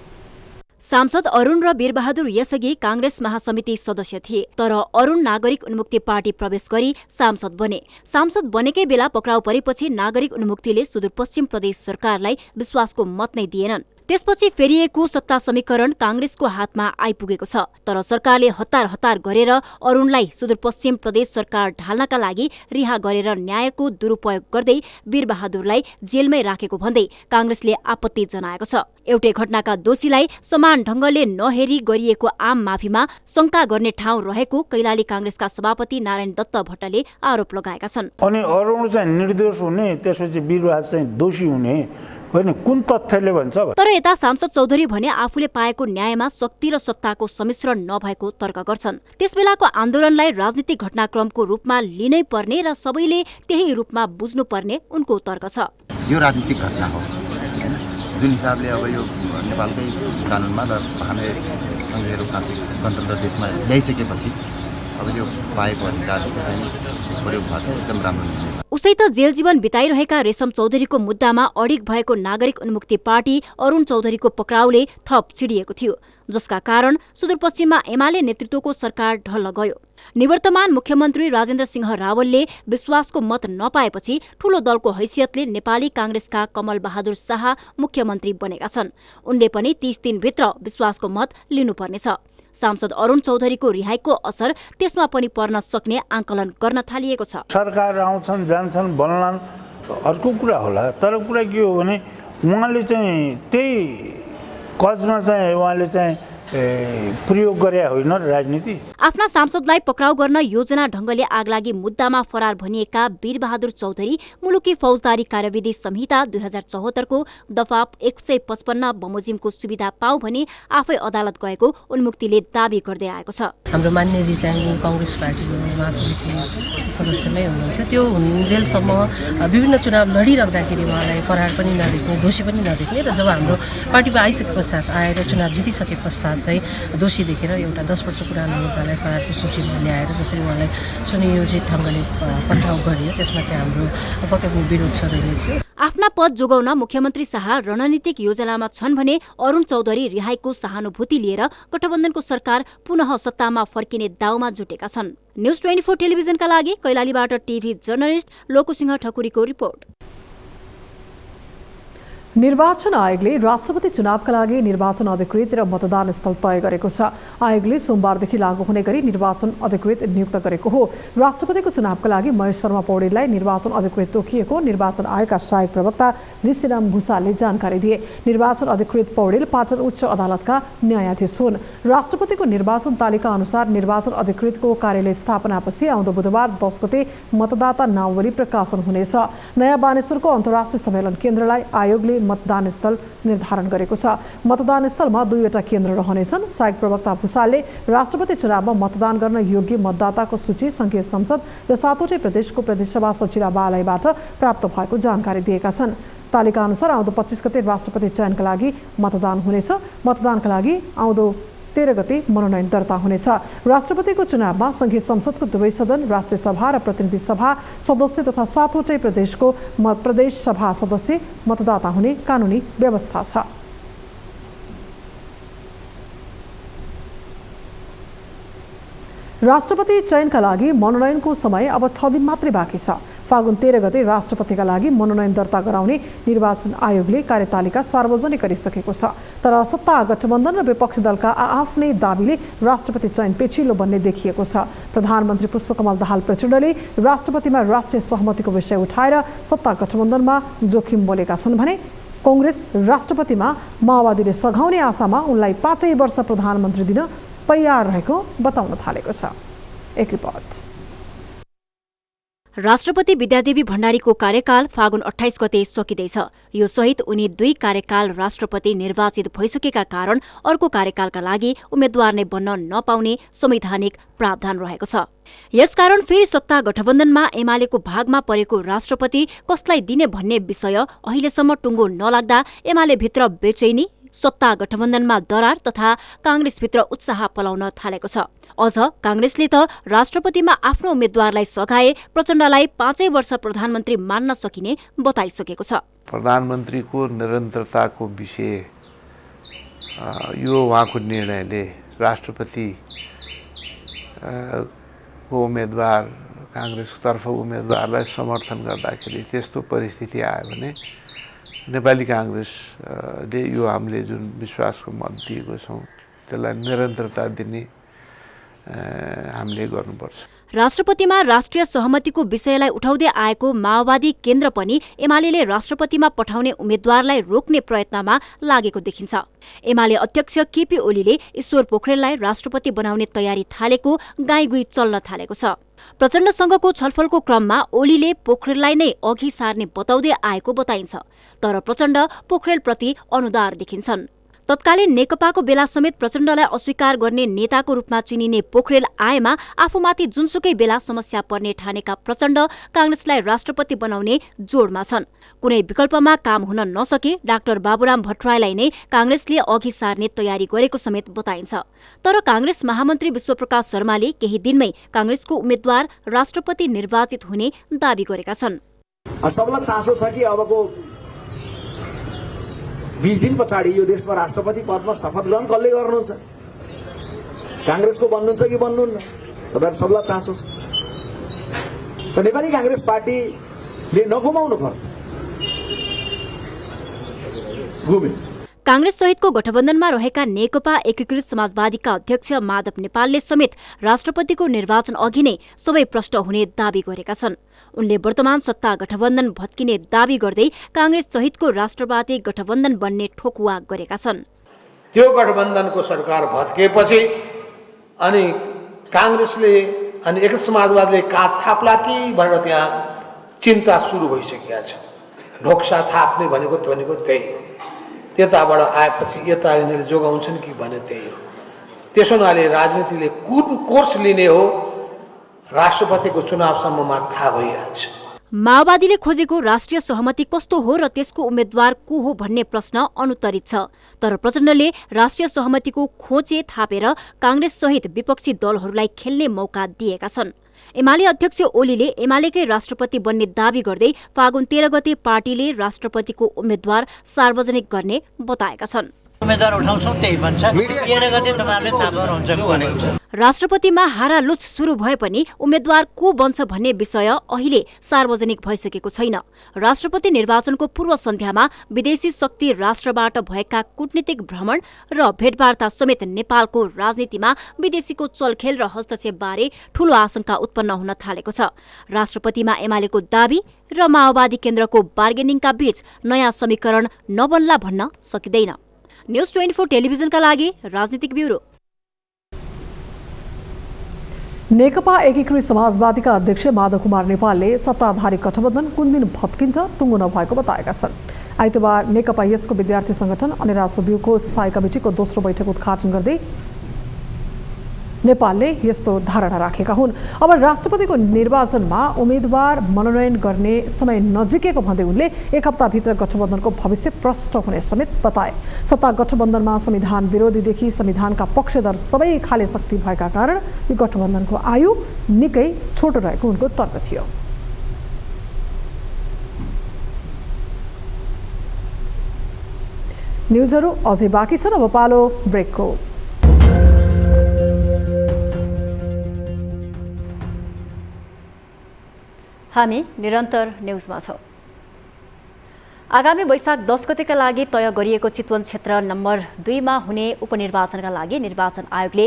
[SPEAKER 2] सांसद अरुण र वीरबहादुर यसअघि कांग्रेस महासमिति सदस्य थिए, तर अरुण नागरिक उन्मुक्ति पार्टी प्रवेश गरी सांसद बने। सांसद बनेकै बेला पक्राउ परेपछि नागरिक उन्मुक्तिले सुदूरपश्चिम प्रदेश सरकारलाई विश्वासको मत नै दिएनन्। त्यसपछि फेरिएको सत्ता समीकरण कांग्रेसको हातमा आइपुगेको छ, तर सरकारले हतार हतार गरेर अरुणलाई सुदूरपश्चिम प्रदेश सरकार ढाल्नका लागि रिहा गरेर न्यायको दुरुपयोग गर्दै वीरबहादुरलाई जेलमै राखेको भन्दै कांग्रेसले आपत्ति जनाएको छ। एउटै घटनाका दोषीलाई समान ढंगले नहेरी गरिएको आम माफीमा शंका गर्ने ठाउँ रहेको कैलाली कांग्रेसका सभापति नारायण दत्त भट्टले आरोप लगाएका छन्।
[SPEAKER 8] अनि अरुण चाहिँ निर्दोष हुने, त्यसपछि वीरबहादुर चाहिँ दोषी हुने होइन, कुन तथ्यले भन्छ?
[SPEAKER 2] तर यता सांसद चौधरी भने आफूले पाएको न्यायमा शक्ति र सत्ताको सम्मिश्रण नभएको तर्क गर्छन्। त्यसबेलाको आन्दोलनलाई राजनीतिक घटनाक्रमको रूपमा लिनै पर्ने र सबैले त्यही रूपमा बुझ्नुपर्ने उनको तर्क छ।
[SPEAKER 9] यो राजनीतिक घटना हो जुन हिसाबले अब यो नेपालकै कानुनमा र हामीले संघीय लोकतान्त्रिक गणतन्त्र देशमा ल्याइसकेपछि अब यो पाएको अधिकारको चाहिँ प्रयोग भएको छ, एकदम राम्रो निर्णय।
[SPEAKER 2] उसै त जेल जीवन बिताइरहेका रेशम चौधरीको मुद्दामा अडिग भएको नागरिक उन्मुक्ति पार्टी अरुण चौधरीको पक्राउले थप चिडिएको थियो, जसका कारण सुदूरपश्चिममा एमाले नेतृत्वको सरकार ढल्न गयो। निवर्तमान मुख्यमन्त्री राजेन्द्र सिंह रावलले विश्वासको मत नपाएपछि ठूलो दलको हैसियतले नेपाली कांग्रेसका कमल बहादुर शाह मुख्यमन्त्री बनेका छन्। उनले पनि 30 दिनभित्र विश्वासको मत लिनुपर्नेछ। सांसद अरुण चौधरीको रिहाईको असर त्यसमा पनि पर्न सक्ने आंकलन गर्न थालिएको छ।
[SPEAKER 8] सरकार आउँछन् जान्छन् बन्लान् अर्को कुरा होला, तर कुरा के हो भने उहाँले चाहिँ त्यही कजमा चाहिँ उहाँले चाहिँ प्रयोग गरे होइन राजनीति।
[SPEAKER 2] आफ्ना सांसदलाई पक्राउ गर्न योजना ढंगले आगलागी मुद्दामा फरार भनिएका वीरबहादुर चौधरी मुलुकी फौजदारी कार्यविधि संहिता 2074 को दफा 155 बमोजिमको सुविधा पाऊ भनी आफै अदालत गएको उन्मुक्तिले दाबी गर्दै आएको छ।
[SPEAKER 10] हाम्रो मान्यजी चाहिँ कांग्रेस पार्टीको महासमिति सदस्यमै हुनुहुन्थ्यो। त्यो हुन्जेलसम्म विभिन्न चुनाव लडिराख्दाखेरि उहाँलाई फरार पनि नदेख्ने, दोषी पनि नदेख्ने र जब हाम्रो पार्टीमा आइसके पश्चात आएर चुनाव जितिसके पश्चात चाहिँ दोषी देखेर एउटा 10 वर्ष पुरानो मुद्दालाई फरारको सूचीमा ल्याएर जसरी उहाँलाई सुनियोजित ढंगले पक्राउ गरियो, त्यसमा चाहिँ हाम्रो पक्कै पनि विरोध छँदैनै थियो।
[SPEAKER 2] आफ्ना पद जोगाउन मुख्यमन्त्री शाह रणनीतिक योजनामा छन् भने अरुण चौधरी रिहाईको सहानुभूति लिएर गठबन्धनको सरकार पुनः सत्तामा फर्किने दाउमा जुटेका छन्। न्यूज 24 टेलिभिजनका लागि कैलालीबाट टिभी जर्नलिस्ट लोकुसिंह ठकुरीको रिपोर्ट।
[SPEAKER 1] निर्वाचन आयोगले राष्ट्रपति चुनावका लागि निर्वाचन अधिकृत र मतदान स्थल तय गरेको छ। आयोगले सोमबारदेखि लागू हुने गरी निर्वाचन अधिकृत नियुक्त गरेको हो। राष्ट्रपतिको चुनावका लागि महेश शर्मा पौडेललाई निर्वाचन अधिकृत तोकिएको निर्वाचन आयोगका सहायक प्रवक्ता ऋषिराम भूषालले जानकारी दिए। निर्वाचन अधिकृत पौडेल पाटन उच्च अदालतका न्यायाधीश हुन्। राष्ट्रपतिको निर्वाचन तालिका अनुसार निर्वाचन अधिकृतको कार्यालय स्थापनापछि आउँदो बुधबार 10 गते मतदाता नामावली प्रकाशन हुनेछ। नयाँ बानेश्वरको अन्तर्राष्ट्रिय सम्मेलन केन्द्रलाई आयोगले मतदान स्थल निर्धारण गरेको छ। मतदान स्थलमा 2वटा केन्द्र रहनेछन्। सहायक प्रवक्ता भूषालले राष्ट्रपति चुनावमा मतदान गर्न योग्य मतदाताको सूची संघीय संसद र 7वटै प्रदेशको प्रदेशसभा सचिवालयबाट प्राप्त भएको जानकारी दिएका छन्। तालिका अनुसार आउँदो 25 गते राष्ट्रपति चयनका लागि मतदान हुनेछ। मतदानका लागि आउँदो 13 गते मनोनयन दर्ता हुनेछ। राष्ट्रपतिको चुनावमा संघीय संसदको 2 सदन, राष्ट्रिय सभा र प्रतिनिधि सभा सदस्य तथा 7वटै प्रदेशको प्रदेश सभा सदस्य मतदाता हुने कानुनी व्यवस्था छ। राष्ट्रपति चयनका लागि मनोनयनको समय अब 6 दिन मात्रै बाँकी छ। फागुन 13 गते राष्ट्रपतिका लागि मनोनयन दर्ता गराउने निर्वाचन आयोगले कार्यतालिका सार्वजनिक गरिसकेको छ। तर सत्ता गठबन्धन र विपक्षी दलका आफ्नै दाबीले राष्ट्रपति चयन पेचिलो बन्ने देखिएको छ। प्रधानमन्त्री पुष्पकमल दाहाल प्रचण्डले राष्ट्रपतिमा राष्ट्रिय सहमतिको विषय उठाएर सत्ता गठबन्धनमा जोखिम बोलेका छन् भने कांग्रेस राष्ट्रपतिमा माओवादीले सघाउने आशामा उनलाई 5 वर्ष प्रधानमन्त्री दिन तयार रहेको बताउन थालेको छ। एक रिपोर्ट।
[SPEAKER 2] राष्ट्रपति विद्यादेवी भण्डारीको कार्यकाल फागुन 28 गते सकिँदैछ। यो सहित उनी 2 कार्यकाल राष्ट्रपति निर्वाचित भइसकेका कारण अर्को कार्यकालका लागि उम्मेद्वार नै बन्न नपाउने संवैधानिक प्रावधान रहेको छ। यसकारण फेरि सत्ता गठबन्धनमा एमालेको भागमा परेको राष्ट्रपति कसलाई दिने भन्ने विषय अहिलेसम्म टुङ्गो नलाग्दा एमाले भित्र बेचैनी, सत्ता गठबन्धनमा दरार तथा कांग्रेसभित्र उत्साह पलाउन थालेको छ। अझ काङ्ग्रेसले त राष्ट्रपतिमा आफ्नो उम्मेद्वारलाई सघाए प्रचण्डलाई 5 वर्ष प्रधानमन्त्री मान्न सकिने बताइसकेको छ।
[SPEAKER 11] प्रधानमन्त्रीको निरन्तरताको विषय यो उहाँको निर्णयले राष्ट्रपति को उम्मेदवार काङ्ग्रेसको तर्फ उम्मेदवारलाई समर्थन गर्दाखेरि त्यस्तो परिस्थिति आयो भने नेपाली काङ्ग्रेसले यो हामीले जुन विश्वासको मत दिएको छौँ त्यसलाई निरन्तरता दिने हामीले गर्नुपर्छ।
[SPEAKER 2] राष्ट्रपतिमा राष्ट्रिय सहमतिको विषयलाई उठाउँदै आएको माओवादी केन्द्र पनि एमाले राष्ट्रपतिमा पठाउने उम्मेद्वारलाई रोक्ने प्रयत्नमा लागेको देखिन्छ। एमाले अध्यक्ष केपी ओलीले ईश्वर पोखरेललाई राष्ट्रपति बनाउने तयारी थालेको गाईगुई चल्न थालेको छ। प्रचण्डसँगको छलफलको क्रममा ओलीले पोखरेललाई नै अघि सार्ने बताउँदै आएको बताइन्छ। तर प्रचण्ड पोखरेलप्रति अनुदार देखिन्छन्। तत्कालीन नेकपाको बेला समेत प्रचण्डलाई अस्वीकार गर्ने नेताको रूपमा चिनिने पोखरेल आएमा आफूमाथि जुनसुकै बेला समस्या पर्ने ठानेका प्रचण्ड काङ्ग्रेसलाई राष्ट्रपति बनाउने जोडमा छन्। कुनै विकल्पमा काम हुन नसके डाक्टर बाबुराम भट्टराईलाई नै काङ्ग्रेसले अघि सार्ने तयारी गरेको समेत बताइन्छ। तर काङ्ग्रेस महामन्त्री विश्वप्रकाश शर्माले केही दिनमै काङ्ग्रेसको उम्मेद्वार राष्ट्रपति निर्वाचित हुने दावी गरेका छन्।
[SPEAKER 12] सबलाई चासो छ कि अबको 20 दिन पछाडि यो देशमा राष्ट्रपति पदमा शपथ ग्रहण कसले गर्नुहुन्छ? काङ्ग्रेसको बन्नुहुन्छ कि बन्नुहुन्न? तपाईहरु सबलाई चासो छ। त नेपाली काङ्ग्रेस पार्टीले नगुमाउनु पर्छ। गुमे
[SPEAKER 2] काङ्ग्रेस सहितको गठबन्धनमा रहेका नेकपा एकीकृत समाजवादीका अध्यक्ष माधव नेपालले समेत राष्ट्रपतिको निर्वाचन अघि नै सबै प्रष्ट हुने दावी गरेका छन्। उनले वर्तमान सत्ता गठबन्धन भत्किने दावी गर्दै काङ्ग्रेस सहितको राष्ट्रवादी गठबन्धन बन्ने ठोकुवा गरेका छन्।
[SPEAKER 4] त्यो गठबन्धनको सरकार भत्किएपछि अनि काङ्ग्रेसले अनि एकीकृत समाजवादीले काँध थाप्ला कि भनेर त्यहाँ चिन्ता सुरु भइसकेका छ। ढोक्सा थाप्ने भनेको त्यही हो। त्यताबाट आएपछि यता यिनीहरूले जोगाउँछन् कि भने त्यही हो। त्यसो हुनाले राजनीतिले कुन कोर्स लिने हो राष्ट्रपतिको चुनावसम्ममा थाहा भइहाल्छ।
[SPEAKER 2] माओवादीले खोजेको राष्ट्रिय सहमति कस्तो हो र त्यसको उम्मेद्वार को हो भन्ने प्रश्न अनुत्तरित छ। तर प्रचण्डले राष्ट्रिय सहमतिको खोचे थापेर काङ्ग्रेस सहित विपक्षी दलहरूलाई खेल्ने मौका दिएका छन्। एमाले अध्यक्ष ओलीले एमालेकै राष्ट्रपति बन्ने दावी गर्दै फागुन 13 गते पार्टीले राष्ट्रपतिको उम्मेद्वार सार्वजनिक गर्ने बताएका छन्।
[SPEAKER 3] उम्मेदवार उठाउँछौँ त्यही भन्छ। 13 गते तपाईहरुले थाहा पाउनुहुन्छ भनेको छ।
[SPEAKER 2] राष्ट्रपतिमा हारालुच सुरु भए पनि उम्मेद्वार को बन्छ भन्ने विषय अहिले सार्वजनिक भइसकेको छैन। राष्ट्रपति निर्वाचनको पूर्व सन्ध्यामा विदेशी शक्ति राष्ट्रबाट भएका कूटनीतिक भ्रमण र भेटवार्ता समेत नेपालको राजनीतिमा विदेशीको चलखेल र हस्तक्षेप बारे ठूलो आशंका उत्पन्न हुन थालेको छ। राष्ट्रपतिमा एमालेको दावी र माओवादी केन्द्रको बार्गेनिङका बीच नयाँ समीकरण नबन्ला भन्न सकिँदैन। न्यूज 24 टेलिभिजनका लागि राजनीतिक ब्युरो।
[SPEAKER 1] नेकपा एकीकृत समाजवादीका अध्यक्ष माधव कुमार नेपालले सत्ताधारी गठबन्धन कुन दिन भत्किन्छ टुङ्गो नभएको बताएका छन्। आइतबार नेकपा यसको विद्यार्थी संगठन अनिरासो ब्युको स्थायी कमिटिको दोस्रो बैठक उद्घाटन गर्दै नेपालले यस्तो धारणा राखेका हुन्। अब राष्ट्रपतिको निर्वाचनमा उम्मेद्वार मनोनयन गर्ने समय नजिकेको भन्दै उनले एक हप्ताभित्र गठबन्धनको भविष्य प्रष्ट हुने समेत बताए। सत्ता गठबन्धनमा संविधान विरोधीदेखि संविधानका पक्षधर सबै खाले शक्ति भएका कारण यो गठबन्धनको आयु निकै छोटो रहेको उनको तर्क थियो। न्युजहरू अझै बाँकी छन्। अब पालो ब्रेकको।
[SPEAKER 2] हामी निरन्तर न्युजमा छौँ। आगामी वैशाख 10 गतेका लागि तय गरिएको चितवन क्षेत्र नम्बर 2 मा हुने उपनिर्वाचनका लागि निर्वाचन आयोगले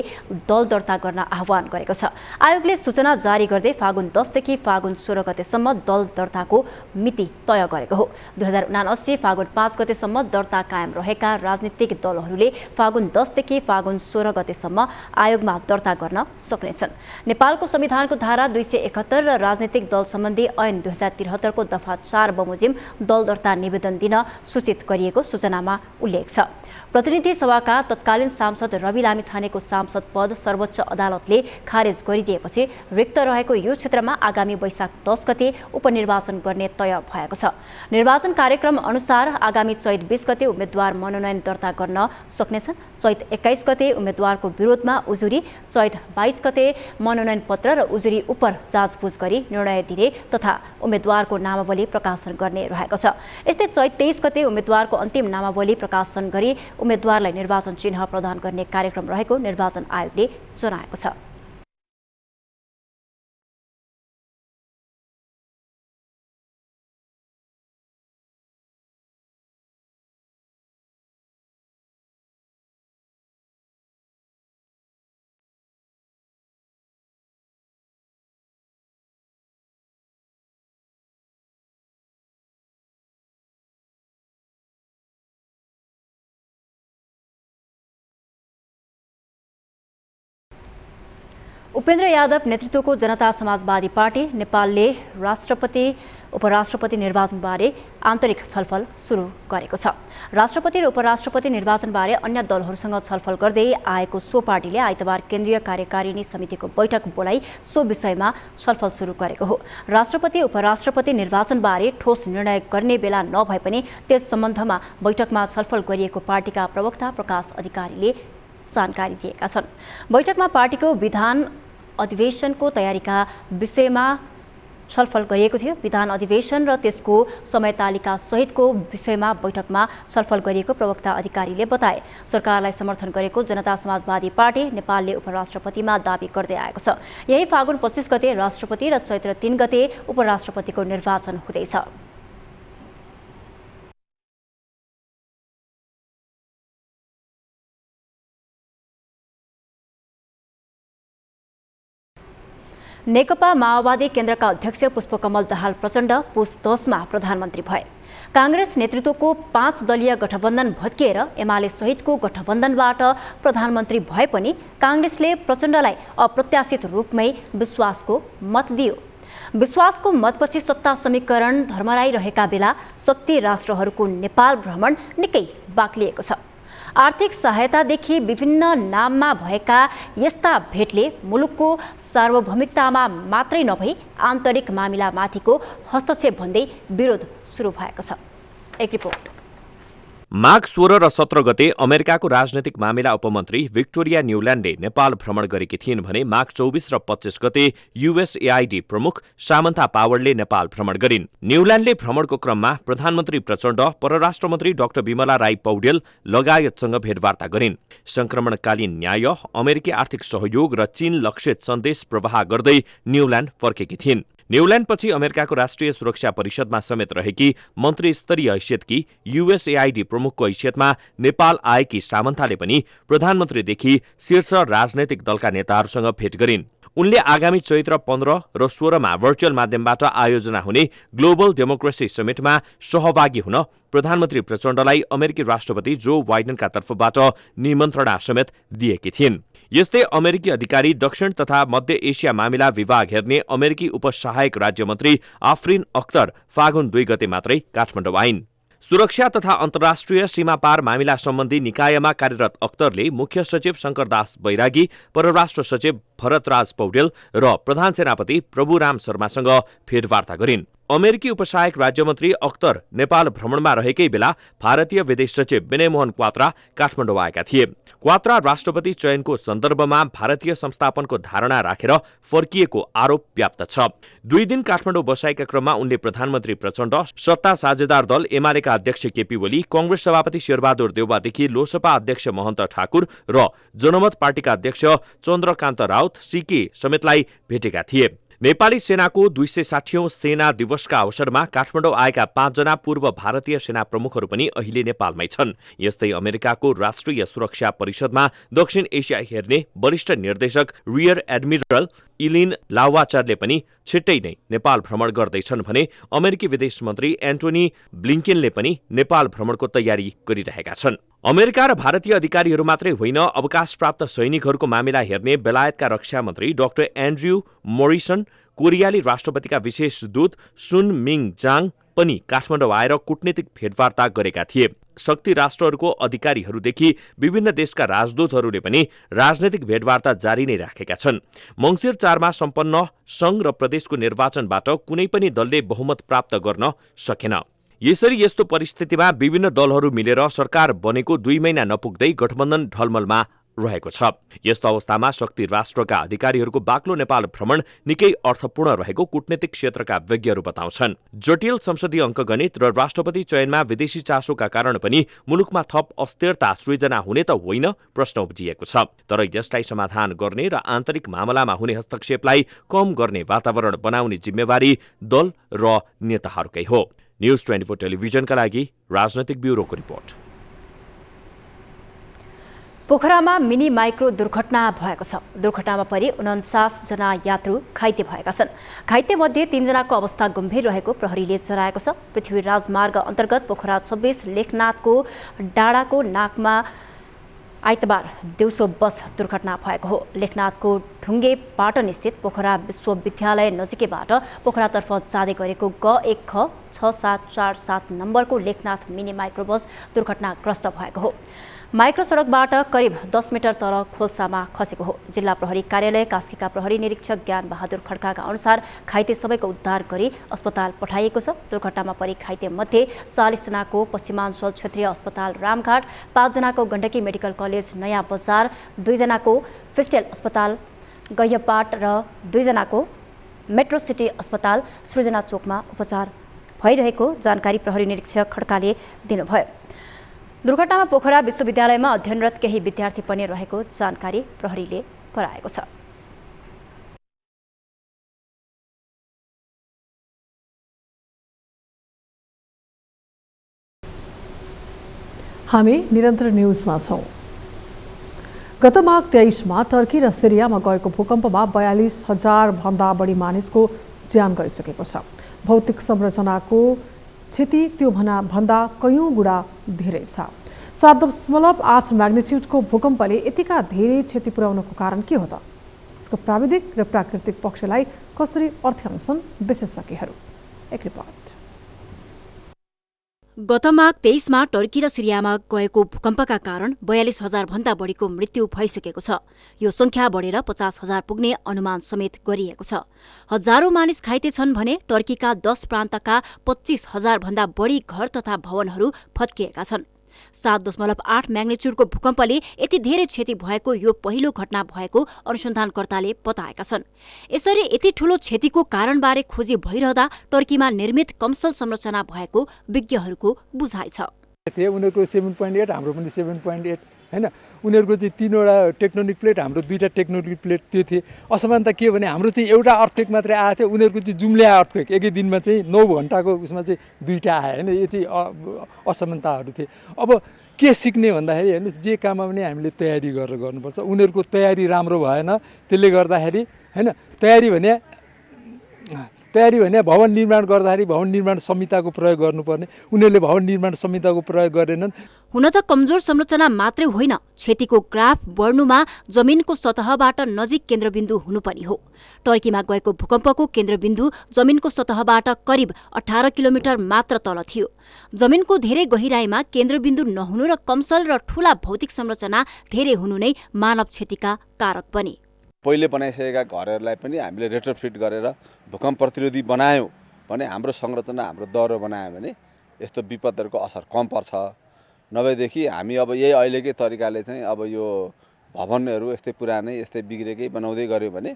[SPEAKER 2] दल दर्ता गर्न आह्वान गरेको छ। आयोगले सूचना जारी गर्दै फागुन 10 देखि फागुन 16 गतेसम्म दल दर्ताको मिति तय गरेको हो। 2079 फागुन 5 गतेसम्म दर्ता कायम रहेका राजनीतिक दलहरूले फागुन 10 देखि फागुन 16 गतेसम्म आयोगमा दर्ता गर्न सक्नेछन्। नेपालको संविधानको धारा 271 र राजनीतिक दल सम्बन्धी ऐन 2073 को दफा 4 बमोजिम दल दर्ता निवेदन दिन सूचित गरिएको सूचनामा उल्लेख छ। प्रतिनिधि सभाका तत्कालीन सांसद रवि लामिछानेको सांसद पद सर्वोच्च अदालतले खारेज गरिदिएपछि रिक्त रहेको यो क्षेत्रमा आगामी वैशाख 10 गते उपनिर्वाचन गर्ने तय भएको छ। निर्वाचन कार्यक्रम अनुसार आगामी चैत 20 गते उम्मेद्वार मनोनयन दर्ता गर्न सक्नेछन्। चैत 21 गते उम्मेद्वारको विरोधमा उजुरी, चैत 22 गते मनोनयन पत्र र उजुरी उप जाँचबुझ गरी निर्णय दिने तथा उम्मेद्वारको नामावली प्रकाशन गर्ने रहेको छ। यस्तै चैत 23 गते उम्मेद्वारको अन्तिम नामावली प्रकाशन गरी उम्मेद्वारलाई निर्वाचन चिन्ह प्रदान गर्ने कार्यक्रम रहेको निर्वाचन आयोगले जनाएको छ। उपेन्द्र यादव नेतृत्वको जनता समाजवादी पार्टी नेपालले राष्ट्रपति उपराष्ट्रपति निर्वाचनबारे आन्तरिक छलफल सुरु गरेको छ। राष्ट्रपति र उपराष्ट्रपति निर्वाचनबारे अन्य दलहरूसँग छलफल गर्दै आएको सो पार्टीले आइतबार केन्द्रीय कार्यकारिणी समितिको बैठक बोलाई सो विषयमा छलफल सुरु गरेको हो। राष्ट्रपति उपराष्ट्रपति निर्वाचनबारे ठोस निर्णय गर्ने बेला नभए पनि त्यस सम्बन्धमा बैठकमा छलफल गरिएको पार्टीका प्रवक्ता प्रकाश अधिकारीले जानकारी दिएका छन्। बैठकमा पार्टीको विधान अधिवेशनको तयारीका विषयमा छलफल गरिएको थियो। विधान अधिवेशन र त्यसको समयतालिका सहितको विषयमा बैठकमा छलफल गरिएको प्रवक्ता अधिकारीले बताए। सरकारलाई समर्थन गरेको जनता समाजवादी पार्टी नेपालले उपराष्ट्रपतिमा दाबी गर्दै आएको छ। यही फागुन 25 गते राष्ट्रपति र चैत्र 3 गते उपराष्ट्रपतिको निर्वाचन हुँदैछ। नेकपा माओवादी केन्द्रका अध्यक्ष पुष्पकमल दाहाल प्रचण्ड पुस 10 मा प्रधानमन्त्री भए। कांग्रेस नेतृत्वको 5 दलीय गठबन्धन भत्किएर एमाले सहितको गठबन्धनबाट प्रधानमन्त्री भए पनि कांग्रेसले प्रचण्डलाई अप्रत्याशित रूपमै विश्वासको मत दियो। विश्वासको मतपछि सत्ता समीकरण धर्मराइरहेका बेला शक्ति राष्ट्रहरूको नेपाल भ्रमण निकै बाक्लिएको छ। आर्थिक सहायतादेखि विभिन्न नाममा भएका यस्ता भेटले मुलुकको सार्वभौमिकतामा मात्रै नभई आन्तरिक मामिलामाथिको हस्तक्षेप भन्दै विरोध सुरु भएको छ। एक रिपोर्ट।
[SPEAKER 13] माघ 16 र 17 गते अमेरिकाको राजनैतिक मामिला उपमन्त्री विक्टोरिया न्युल्यान्डले नेपाल भ्रमण गरेकी थिइन् भने माघ 24 र 25 गते युएसएआईडी प्रमुख सामन्था पावरले नेपाल भ्रमण गरिन्। न्युल्यान्डले भ्रमणको क्रममा प्रधानमन्त्री प्रचण्ड, परराष्ट्र मन्त्री डाक्टर विमला राई पौडेल लगायतसँग भेटवार्ता गरिन्। संक्रमणकालीन न्याय, अमेरिकी आर्थिक सहयोग र चीन लक्षित सन्देश प्रवाह गर्दै न्युल्यान्ड फर्केकी थिइन्। न्युल्यान्डपछि अमेरिकाको राष्ट्रिय सुरक्षा परिषदमा समेत रहेकी मन्त्री स्तरीय हैसियतकी युएसएआईडी प्रमुखको हैसियतमा नेपाल आएकी सामन्थाले पनि प्रधानमन्त्रीदेखि शीर्ष राजनैतिक दलका नेताहरूसँग भेट गरिन्। उनले आगामी चैत्र 15 र 16 मा भर्चुअल माध्यमबाट आयोजना हुने ग्लोबल डेमोक्रेसी समिटमा सहभागी हुन प्रधानमन्त्री प्रचण्डलाई अमेरिकी राष्ट्रपति जो बाइडेनका तर्फबाट निमन्त्रणा समेत दिएकी थिइन्। यस्तै अमेरिकी अधिकारी दक्षिण तथा मध्य एसिया मामिला विभाग हेर्ने अमेरिकी उपसहायक राज्यमन्त्री आफरिन अख्तर फागुन 2 गते मात्रै काठमाडौँ आइन्। सुरक्षा तथा अन्तर्राष्ट्रिय सीमापार मामिला सम्बन्धी निकायमा कार्यरत अख्तरले मुख्य सचिव शंकरदास बैरागी, परराष्ट्र सचिव भरतराज पौडेल र प्रधान सेनापति प्रभुराम शर्मासँग भेटवार्ता गरिन्। अमेरिकी उपसहायक राज्यमन्त्री अख्तर नेपाल भ्रमणमा रहेकै बेला भारतीय विदेश सचिव विनय मोहन क्वात्रा काठमाडौँ आएका थिए। क्वात्रा राष्ट्रपति चयनको सन्दर्भमा भारतीय संस्थापनको धारणा राखेर फर्किएको आरोप व्याप्त छ। 2 दिन काठमाडौँ बसाएका क्रममा उनले प्रधानमन्त्री प्रचण्ड, सत्ता साझेदार दल एमालेका अध्यक्ष केपी ओली, कंग्रेस सभापति शेरबहादुर देउवादेखि लोसपा अध्यक्ष महन्त ठाकुर र जनमत पार्टीका अध्यक्ष चन्द्रकान्त राउत सीके समेतलाई भेटेका थिए। नेपाली सेनाको 260औं सेना दिवसका अवसरमा काठमाडौँ आएका 5 जना पूर्व भारतीय सेना प्रमुखहरू पनि अहिले नेपालमै छन्। यस्तै अमेरिकाको राष्ट्रिय सुरक्षा परिषदमा दक्षिण एसिया हेर्ने वरिष्ठ निर्देशक रियर एडमिरल इलिन लावाचारले पनि छिट्टै नै नेपाल भ्रमण गर्दैछन् भने अमेरिकी विदेश मन्त्री एन्टोनी ब्लिङ्केनले पनि नेपाल भ्रमणको तयारी गरिरहेका छन्। अमेरिका र भारतीय अधिकारीहरू मात्रै होइन, अवकाशप्राप्त सैनिकहरूको मामिला हेर्ने बेलायतका रक्षा मन्त्री डाक्टर एन्ड्रयू मोरिसन, कोरियाली राष्ट्रपतिका विशेष दूत सुन मिङ जाङ पनि काठमाडौँ आएर कूटनीतिक भेटवार्ता गरेका थिए। शक्ति राष्ट्रहरूको अधिकारीहरूदेखि विभिन्न देशका राजदूतहरूले पनि राजनैतिक भेटवार्ता जारी नै राखेका छन्। मङ्सिर 4 मा सम्पन्न संघ र प्रदेशको निर्वाचनबाट कुनै पनि दलले बहुमत प्राप्त गर्न सकेन। यसरी यस्तो परिस्थितिमा विभिन्न दलहरू मिलेर सरकार बनेको 2 महिना नपुग्दै गठबन्धन ढलमलमा रहेको छ। यस्तो अवस्थामा शक्ति राष्ट्रका अधिकारीहरूको बाक्लो नेपाल भ्रमण निकै अर्थपूर्ण रहेको कूटनीतिक क्षेत्रका विज्ञहरू बताउँछन्। जटिल संसदीय अङ्कगणित र राष्ट्रपति चयनमा विदेशी चासोका कारण पनि मुलुकमा थप अस्थिरता सृजना हुने त होइन प्रश्न उब्जिएको छ। तर यसलाई समाधान गर्ने र आन्तरिक मामलामा हुने हस्तक्षेपलाई कम गर्ने वातावरण बनाउने जिम्मेवारी दल र नेताहरूकै हो। न्युज 24 टेलिभिजनका लागि राजनैतिक ब्युरोको रिपोर्ट।
[SPEAKER 2] पोखरामा मिनी माइक्रो दुर्घटना भएको छ। दुर्घटनामा परि 49 जना यात्रु घाइते भएका छन्। घाइते मध्ये 3 जनाको अवस्था गम्भीर रहेको प्रहरीले जनाएको छ। पृथ्वी राजमार्ग अन्तर्गत पोखरा 26 लेखनाथको डाँडाको नाकमा आइतबार दिउँसो बस दुर्घटना भएको हो। लेखनाथको ढुङ्गे पाटन स्थित पोखरा विश्वविद्यालय नजिकैबाट पोखरातर्फ जाँदै गरेको ग1 ख 6747 नम्बरको लेखनाथ मिनी माइक्रो बस दुर्घटनाग्रस्त भएको हो। माइक्रो सडकबाट करिब 10 मिटर तल खोल्सामा खसेको हो। जिल्ला प्रहरी कार्यालय कास्कीका प्रहरी निरीक्षक ज्ञान बहादुर खड्काका अनुसार घाइते सबैको उद्धार गरी अस्पताल पठाइएको छ। दुर्घटनामा परि घाइते मध्ये 40 जनाको पश्चिमाञ्चल क्षेत्रीय अस्पताल रामघाट, 5 जनाको गण्डकी मेडिकल कलेज नयाँ बजार, 2 जनाको फिस्टेल अस्पताल गैयपाट र 2 जनाको मेट्रो सिटी अस्पताल सृजना चोकमा उपचार भइरहेको जानकारी प्रहरी निरीक्षक खड्काले दिनुभयो। दुर्घटनामा पोखरा विश्वविद्यालयमा अध्ययनरत केही विद्यार्थी पनि रहेको जानकारी प्रहरीले गराएको छ।
[SPEAKER 1] हामी निरन्तर न्युजमा छौं। गत माघ 23मा टर्की र सिरियामा गएको भूकम्पमा 42,000 भन्दा बढी मानिसको ज्यान गइसकेको छ। भौतिक संरचनाको क्षति त्यो भन्दा कयौं गुणा धेरै छ। 7.8 म्याग्निट्युडको भूकम्पले यतिका धेरै क्षति पुर्याउनको कारण के हो त? यसको प्राविधिक र प्राकृतिक पक्षलाई कसरी अर्थ्याउँछन् विशेषज्ञहरू? एक रिपोर्ट।
[SPEAKER 2] गत माघ 23मा टर्की र सिरियामा गएको भूकम्पका कारण 42,000 भन्दा बढीको मृत्यु भइसकेको छ। यो संख्या बढेर 50,000 पुग्ने अनुमान समेत गरिएको छ। हजारौं मानिस घाइते छन् भने टर्कीका 10 प्रान्तका 25,000 भन्दा बढी घर तथा भवनहरू भत्किएका छन्। 7.8 म्याग्निट्युडको भूकम्पले यति धेरै क्षति भएको यो पहिलो घटना भएको अनुसन्धानकर्ताले बताएका छन्। यसरी यति ठूलो क्षतिको कारणबारे खोजी भइरहँदा टर्कीमा निर्मित कमसल संरचना भएको विज्ञहरूको बुझाइ छ।
[SPEAKER 14] उनीहरूको 7.8 हाम्रो पनि 7.8 हैन। उनीहरूको चाहिँ 3वटा टेक्टोनिक प्लेट, हाम्रो 2टा टेक्टोनिक प्लेट त्यो थिए। असमानता के भने हाम्रो चाहिँ एउटा अर्थक्वेक मात्रै आएको थियो, उनीहरूको चाहिँ जुम्ल्या अर्थक्वेक एकै दिनमा चाहिँ 9 घण्टाको उसमा चाहिँ 2टा आयो हैन। यो चाहिँ असमानताहरू थिए। अब के सिक्ने भन्दाखेरि हैन, जे काममा पनि हामीले तयारी गरेर गर्नुपर्छ। उनीहरूको तयारी राम्रो भएन, त्यसले गर्दाखेरि हैन। तयारी भने भवन निर्माण गर्दाखेरि भवन निर्माण संहिताको प्रयोग गर्नुपर्ने, उनीहरूले भवन निर्माण संहिताको प्रयोग गरेनन्।
[SPEAKER 2] हुन त कमजोर संरचना मात्रै होइन, क्षतिको ग्राफ बढ्नुमा जमिनको सतहबाट नजिक केन्द्रबिन्दु हुनुपर्ने हो। टर्कीमा गएको भूकम्पको केन्द्रबिन्दु जमिनको सतहबाट करिब 18 किलोमिटर मात्र तल थियो। जमिनको धेरै गहिराईमा केन्द्रबिन्दु नहुनु र कमसल र ठूला भौतिक संरचना धेरै हुनु नै मानव क्षतिका कारक बने।
[SPEAKER 15] पहिले बनाइसकेका घरहरूलाई पनि हामीले रेट्रोफिट गरेर भूकम्प प्रतिरोधी बनायौँ भने हाम्रो संरचना हाम्रो दह्रो बनायो भने यस्तो विपदहरूको असर कम पर्छ। नभएदेखि हामी अब यही अहिलेकै तरिकाले चाहिँ अब यो भवनहरू यस्तै पुरानै यस्तै बिग्रेकै बनाउँदै गऱ्यो भने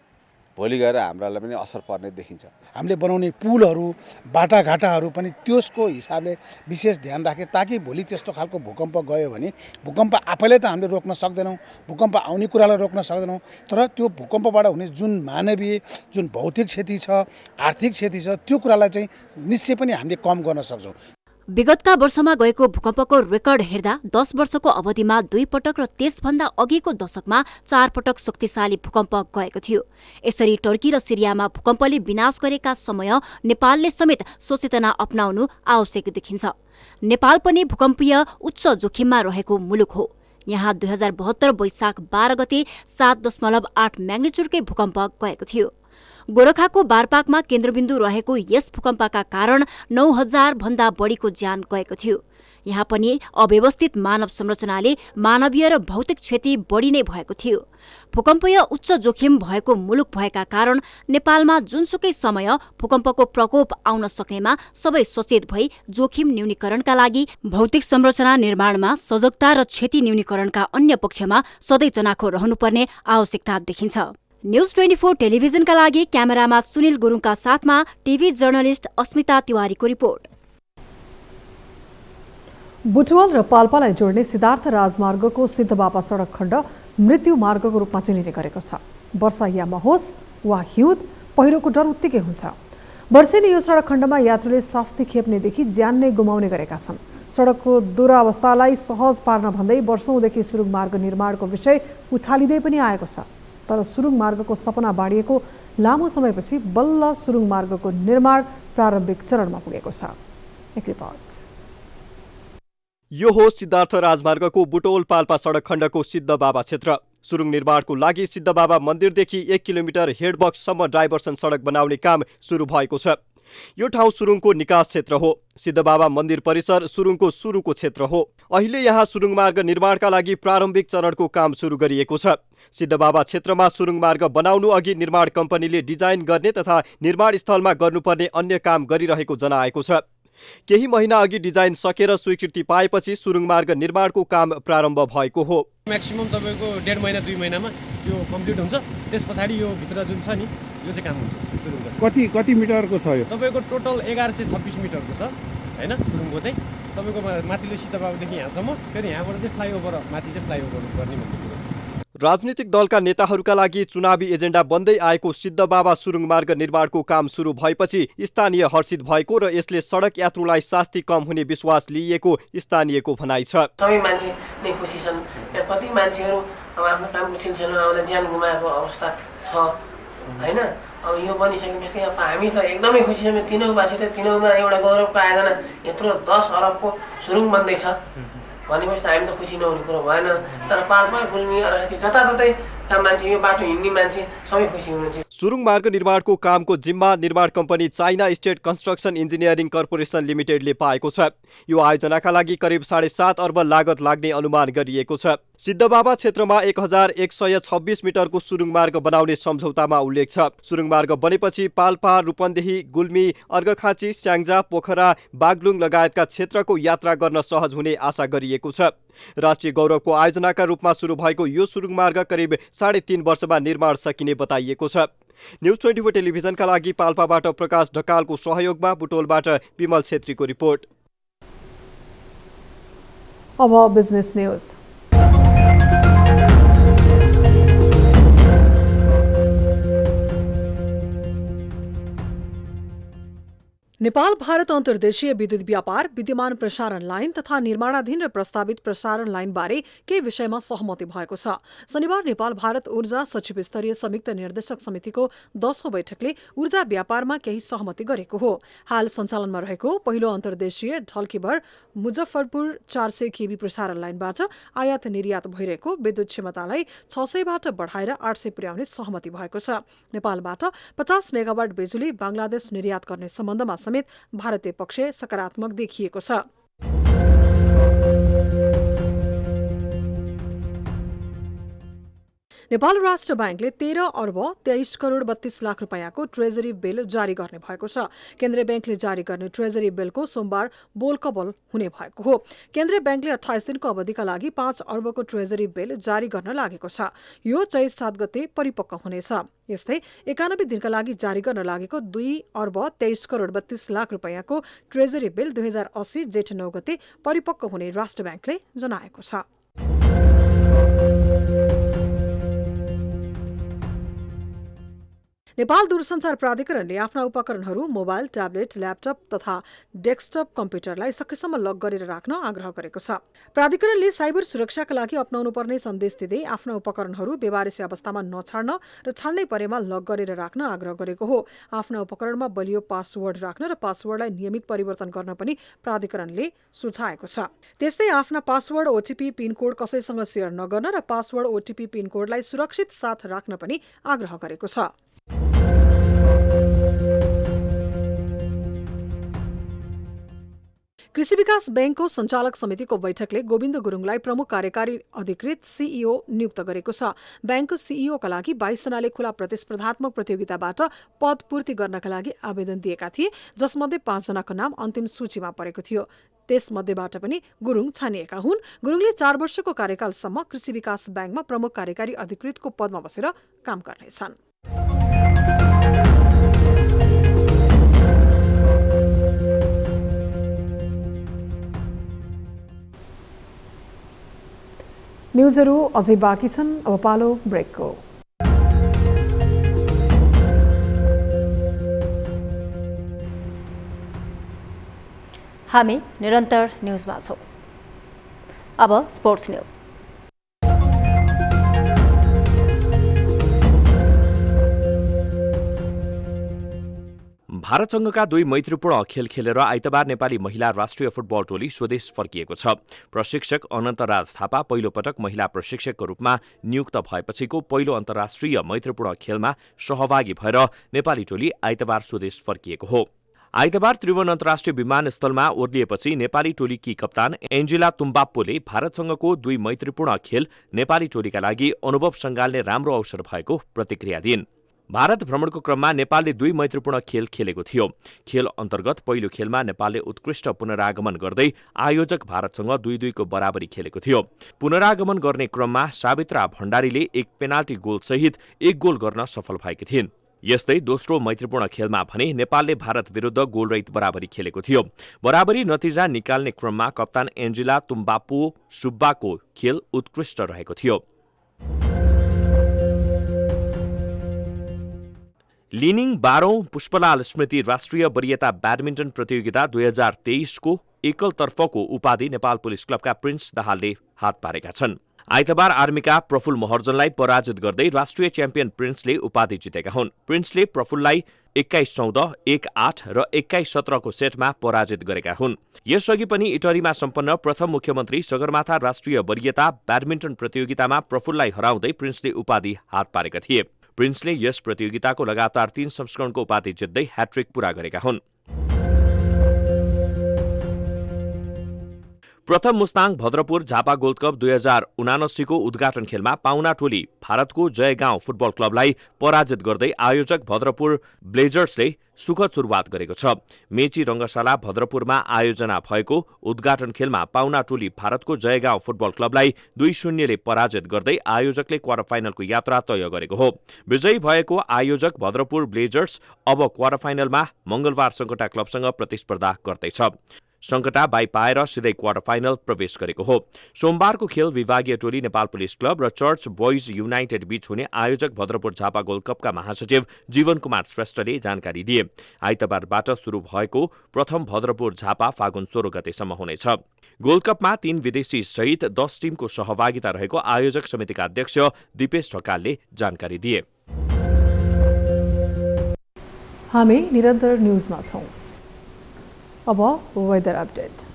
[SPEAKER 15] भोलि गएर हाम्रालाई पनि असर पर्ने देखिन्छ।
[SPEAKER 16] हामीले बनाउने पुलहरू बाटाघाटाहरू पनि त्यसको हिसाबले विशेष ध्यान राखे, ताकि भोलि त्यस्तो खालको भूकम्प गयो भने भूकम्प आफैले त हामीले रोक्न सक्दैनौँ, भूकम्प आउने कुरालाई रोक्न सक्दैनौँ, तर त्यो भूकम्पबाट हुने जुन मानवीय जुन भौतिक क्षति छ, आर्थिक क्षति छ, त्यो कुरालाई चाहिँ निश्चय पनि हामीले कम गर्न सक्छौँ।
[SPEAKER 2] विगतका वर्षमा गएको भूकम्पको रेकर्ड हेर्दा 10 वर्षको अवधिमा 2 पटक र त्यसभन्दा अघिको दशकमा 4 पटक शक्तिशाली भूकम्प गएको थियो। यसरी टर्की र सिरियामा भूकम्पले विनाश गरेका समय नेपालले समेत सचेतना अपनाउनु आवश्यक देखिन्छ। नेपाल पनि भूकम्पीय उच्च जोखिममा रहेको मुलुक हो। यहाँ 2072 वैशाख 12 गते 7.8 म्याग्निट्युडकै भूकम्प गएको थियो। गोरखाको बारपाकमा केन्द्रबिन्दु रहेको यस भूकम्पका कारण 9,000 भन्दा बढीको ज्यान गएको थियो। यहाँ पनि अव्यवस्थित मानव संरचनाले मानवीय र भौतिक क्षति बढी नै भएको थियो। भूकम्पीय उच्च जोखिम भएको मुलुक भएका कारण नेपालमा जुनसुकै समय भूकम्पको प्रकोप आउन सक्नेमा सबै सचेत भई जोखिम न्यूनीकरणका लागि भौतिक संरचना निर्माणमा सजगता र क्षति न्यूनीकरणका अन्य पक्षमा सधैँ चनाखो रहनुपर्ने आवश्यकता देखिन्छ। न्यूज 24 टेलिभिजनका लागि क्यामेरामा सुनिल गुरुङका साथमा टिभी जर्नलिस्ट अस्मिता तिवारीको रिपोर्ट।
[SPEAKER 1] बुटवल र पाल्पालाई जोड्ने सिद्धार्थ राजमार्गको सिद्धबाबा सडक खण्ड मृत्यु मार्गको रूपमा चिनिने गरेको छ। वर्षा याममा होस् वा हिउँद पहिरोको डर उत्तिकै हुन्छ। वर्षेनी यो सडक खण्डमा यात्रुले शास्ति खेप्नेदेखि ज्यान नै गुमाउने गरेका छन्। सडकको दुरावस्थालाई सहज पार्न भन्दै वर्षौंदेखि सुरुङ मार्ग निर्माणको विषय उछालिँदै पनि आएको छ। तर सुरुङ मार्गको सपना बाँडिएको लामो समयपछि बल्ल सुरुङ मार्गको निर्माण प्रारम्भिक चरणमा पुगेको छ। एक रिपोर्ट।
[SPEAKER 5] यो हो सिद्धार्थ राजमार्गको बुटोल पाल्पा सडक खण्डको सिद्धबाबा क्षेत्र। सुरुङ निर्माणको लागि सिद्धबाबा मन्दिरदेखि 1 किलोमिटर हेडबक्ससम्म डाइभर्सन सडक बनाउने काम सुरु भएको छ। यो ठाउँ सुरुङको निकास क्षेत्र हो। सिद्धबाबा मन्दिर परिसर सुरुङको सुरुको क्षेत्र हो। अहिले यहाँ सुरुङ मार्ग निर्माणका लागि प्रारम्भिक चरणको काम सुरु गरिएको छ। सिद्धबाबा क्षेत्रमा सुरुङ मार्ग बनाउनु अघि निर्माण कम्पनीले डिजाइन गर्ने तथा निर्माण स्थलमा गर्नुपर्ने अन्य काम गरिरहेको जनाएको छ। केही महिना अघि डिजाइन सकेर स्वीकृति पाएपछि सुरुङ मार्ग निर्माणको काम प्रारम्भ भएको हो।
[SPEAKER 17] म्याक्सिमम तपाईँको 1.5 महिना 2 महिनामा यो कम्प्लिट हुन्छ। त्यस पछाडि यो भित्र जुन छ नि यो चाहिँ काम हुन्छ सुरुङको।
[SPEAKER 18] कति मिटरको छ यो?
[SPEAKER 17] तपाईँको टोटल 1126 मिटरको छ हैन सुरुङको चाहिँ। तपाईँको माथिल्लो सिद्धबाबादेखि यहाँसम्म, फेरि यहाँबाट चाहिँ फ्लाइओभर माथि चाहिँ फ्लाइओभर गर्ने भन्ने कुरा छ।
[SPEAKER 5] राजनीतिक दलका नेताहरूका लागि चुनावी एजेन्डा बन्दै आएको सिद्धबाबा सुरुङ मार्ग निर्माणको काम सुरु भएपछि स्थानीय हर्षित भएको र यसले सडक यात्रुलाई शास्ति कम हुने विश्वास लिइएको स्थानीयको भनाइ छ।
[SPEAKER 19] सबै मान्छे नै खुसी छन्। यहाँ कति मान्छेहरू अब आफ्नो कामको सिलसिलामा आउँदा ज्यान गुमाएको अवस्था छ हैन। अब यो बनिसकेपछि अब हामी त एकदमै खुसी छौँ। तिनौबासी त तिनौमा एउटा गौरवको आयोजना यत्रो 10 अरबको सुरुङ बन्दैछ भनेपछि हामी त खुसी नहुने कुरो भएन। तर पाल्पा फुल्मी अरगति जताततै मान्छे यो बाटो हिँड्ने मान्छे सबै खुसी हुनुहुन्छ।
[SPEAKER 5] सुरुङ मार्ग निर्माणको कामको जिम्मा निर्माण company China state construction engineering corporation लिमिटेडले पाएको छ। यो आयोजनाका लागि करिब 7.5 अर्ब लागत लाग्ने अनुमान गरिएको छ। सिद्धबाबा क्षेत्रमा 1126 मिटरको सुरुङ मार्ग बनाउने सम्झौतामा उल्लेख छ। सुरुङ मार्ग बनेपछि पाल्पा, रूपन्देही, गुल्मी, अर्घखाँची, स्याङ्जा, पोखरा, बागलुङ लगायतका क्षेत्रको यात्रा गर्न सहज हुने आशा गरिएको छ। राष्ट्रिय गौरवको आयोजनाका रूपमा सुरु भएको यो सुरुङ मार्ग करिब 3.5 वर्षमा निर्माण सकिने बताइएको छ। न्यूज 24 टेलिभिजनका लागि पाल्पाबाट प्रकाश ढकालको सहयोगमा बुटोलबाट विमल छेत्रीको रिपोर्ट।
[SPEAKER 1] अब बिजनेस न्यूज। नेपाल भारत अन्तर्देशीय विद्युत व्यापार, विद्यमान प्रसारण लाइन तथा निर्माणाधीन र प्रस्तावित प्रसारण लाइन बारे केही विषयमा सहमति भएको छ। शनिबार नेपाल भारत ऊर्जा सचिव स्तरीय संयुक्त निर्देशक समितिको 10औं बैठकले ऊर्जा व्यापारमा केही सहमति गरेको हो। हाल सञ्चालनमा रहेको पहिलो अन्तर्देशीय ढल्केभर मुजफ्फरपुर 400 केबी प्रसारण लाइनबाट आयात निर्यात भइरहेको विद्युत क्षमतालाई 600 बाट बढाएर 800 पुर्याउने सहमति भएको छ। नेपालबाट 50 मेगावाट बिजुली बंगलादेश निर्यात गर्ने सम्बन्धमा समेत भारतीय पक्ष सकारात्मक देखिएको छ। नेपाल राष्ट्र बैंकले 13 अर्ब 23 करोड 32 लाख रुपैयाँको ट्रेजरी बिल जारी गर्ने भएको छ। केन्द्रीय बैंकले जारी गर्ने ट्रेजरी बिलको सोमबार बोलकबल हुने भएको हो। केन्द्रीय बैंकले 28 दिनको अवधिका लागि 5 अर्बको ट्रेजरी बिल जारी गर्न लागेको छ। यो चैत 7 गते परिपक्व हुनेछ। यस्तै 91 दिनका लागि जारी गर्न लागेको 2 अर्ब 23 करोड 32 लाख रुपैयाँको ट्रेजरी बिल 2080 जेठ 9 गते परिपक्व हुने राष्ट्र बैंकले जनाएको छ। नेपाल दूरसञ्चार प्राधिकरणले आफ्ना उपकरणहरू, मोबाइल, ट्याब्लेट, ल्यापटप तथा डेस्कटप कम्प्युटरलाई सकेसम्म लक गरेर राख्न आग्रह गरेको छ। प्राधिकरणले साइबर सुरक्षाका लागि अपनाउनुपर्ने सन्देश दिँदै आफ्ना उपकरणहरू बेवारेसी अवस्थामा नछाड्न र छाड्नै परेमा लक गरेर राख्न आग्रह गरेको हो। आफ्ना उपकरणमा बलियो पासवर्ड राख्न र पासवर्डलाई नियमित परिवर्तन गर्न पनि प्राधिकरणले सुझाएको छ। त्यस्तै आफ्ना पासवर्ड, ओटीपी, पिनकोड कसैसँग सेयर नगर्न र पासवर्ड, ओटीपी, पिनकोडलाई सुरक्षित साथ राख्न पनि आग्रह गरेको छ। कृषि विकास बैंकको सञ्चालक समितिको बैठकले गोविन्द गुरुङलाई प्रमुख कार्यकारी अधिकृत सीईओ नियुक्त गरेको छ। बैंकको सीईओका लागि 22 जनाले खुला प्रतिस्पर्धात्मक प्रतियोगिताबाट पद पूर्ति गर्नका लागि आवेदन दिएका थिए, जसमध्ये 5 जनाको नाम अन्तिम सूचीमा परेको थियो। त्यसमध्येबाट पनि गुरुङ छानिएका हुन्। गुरुङले 4 वर्षको कार्यकालसम्म कृषि विकास बैंकमा प्रमुख कार्यकारी अधिकृतको पदमा बसेर काम गर्नेछन्। न्युजहरू अझै बाँकी छन्, अब पालो ब्रेकको।
[SPEAKER 2] हामी निरन्तर न्युजमा छौँ। अब स्पोर्ट्स न्युज।
[SPEAKER 13] भारतसँगका 2 मैत्रीपूर्ण खेल खेलेर आइतबार नेपाली महिला राष्ट्रिय फुटबल टोली स्वदेश फर्किएको छ। प्रशिक्षक अनन्तराज थापा पहिलो पटक महिला प्रशिक्षकको रूपमा नियुक्त भएपछिको पहिलो अन्तर्राष्ट्रिय मैत्रीपूर्ण खेलमा सहभागी भएर नेपाली टोली आइतबार स्वदेश फर्किएको हो। आइतबार त्रिभुवन अन्तर्राष्ट्रिय विमानस्थलमा ओर्लिएपछि नेपाली टोलीकी कप्तान एन्जेला तुम्बाप्पोले भारतसँगको 2 मैत्रीपूर्ण खेल नेपाली टोलीका लागि अनुभव सँगाल्ने राम्रो अवसर भएको प्रतिक्रिया दिइन्। भारत भ्रमणको क्रममा नेपालले 2 मैत्रीपूर्ण खेल खेलेको थियो। खेल अन्तर्गत पहिलो खेलमा नेपालले उत्कृष्ट पुनरागमन गर्दै आयोजक भारतसँग 2-2 को बराबरी खेलेको थियो। पुनरागमन गर्ने क्रममा सावित्रा भण्डारीले 1 पेनाल्टी गोलसहित 1 गोल गर्न सफल भएकी थिइन्। यस्तै दोस्रो मैत्रीपूर्ण खेलमा भने नेपालले भारत विरुद्ध गोलरहित बराबरी खेलेको थियो। बराबरी नतिजा निकाल्ने क्रममा कप्तान एन्जेला तुम्बाप्पो सुब्बाको खेल उत्कृष्ट रहेको थियो। लिनिङ 12औं पुष्पलाल स्मृति राष्ट्रिय वरीयता ब्याडमिन्टन प्रतियोगिता 2023 को एकलतर्फको उपाधि नेपाल पुलिस क्लबका प्रिन्स दाहालले हात पारेका छन्। आइतबार आर्मीका प्रफुल्ल महर्जनलाई पराजित गर्दै राष्ट्रिय च्याम्पियन प्रिन्सले उपाधि जितेका हुन्। प्रिन्सले प्रफुल्ललाई 21-14, 1-8 र 21-17 को सेटमा पराजित गरेका हुन्। यसअघि पनि इटलीमा सम्पन्न प्रथम मुख्यमन्त्री सगरमाथा राष्ट्रिय वरीयता ब्याडमिन्टन प्रतियोगितामा प्रफुल्ललाई हराउँदै प्रिन्सले उपाधि हात पारेका थिए। प्रिन्सले यस प्रतियोगिताको लगातार 3 संस्करणको उपाधि जित्दै ह्याट्रिक पूरा गरेका हुन्। प्रथम मुस्ताङ भद्रपुर झापा गोल्ड कप 2079 को उद्घाटन खेलमा पाहुना टोली भारतको जयगाउँ फुटबल क्लबलाई पराजित गर्दै आयोजक भद्रपुर ब्लेजर्सले सुखद सुरुवात गरेको छ। मेची रङ्गशाला भद्रपुरमा आयोजना भएको उद्घाटन खेलमा पाहुना टोली भारतको जयगाउँ फुटबल क्लबलाई 2-0 ले पराजित गर्दै आयोजकले क्वार्टर फाइनलको यात्रा तय गरेको हो। विजयी भएको आयोजक भद्रपुर ब्लेजर्स अब क्वार्टर फाइनलमा मंगलबार सङ्कटा क्लबसँग प्रतिस्पर्धा गर्दैछ। सङ्कटा बाई पाएर सिधै क्वार्टर फाइनल प्रवेश गरेको हो। सोमबारको खेल विभागीय टोली नेपाल पुलिस क्लब र चर्च बोइज युनाइटेड बीच हुने आयोजक भद्रपुर झापा गोल्ड कपका महासचिव जीवन कुमार श्रेष्ठले जानकारी दिए। आइतबारबाट सुरु भएको प्रथम भद्रपुर झापा फागुन 16 गतेसम्म हुनेछ। गोल्ड कपमा 3 विदेशी सहित 10 टिमको सहभागिता रहेको आयोजक समितिका अध्यक्ष दिपेश ढकालले जानकारी दिए।
[SPEAKER 1] हामी निरन्तर न्युजमा छौँ। अब वेदर अपडेट।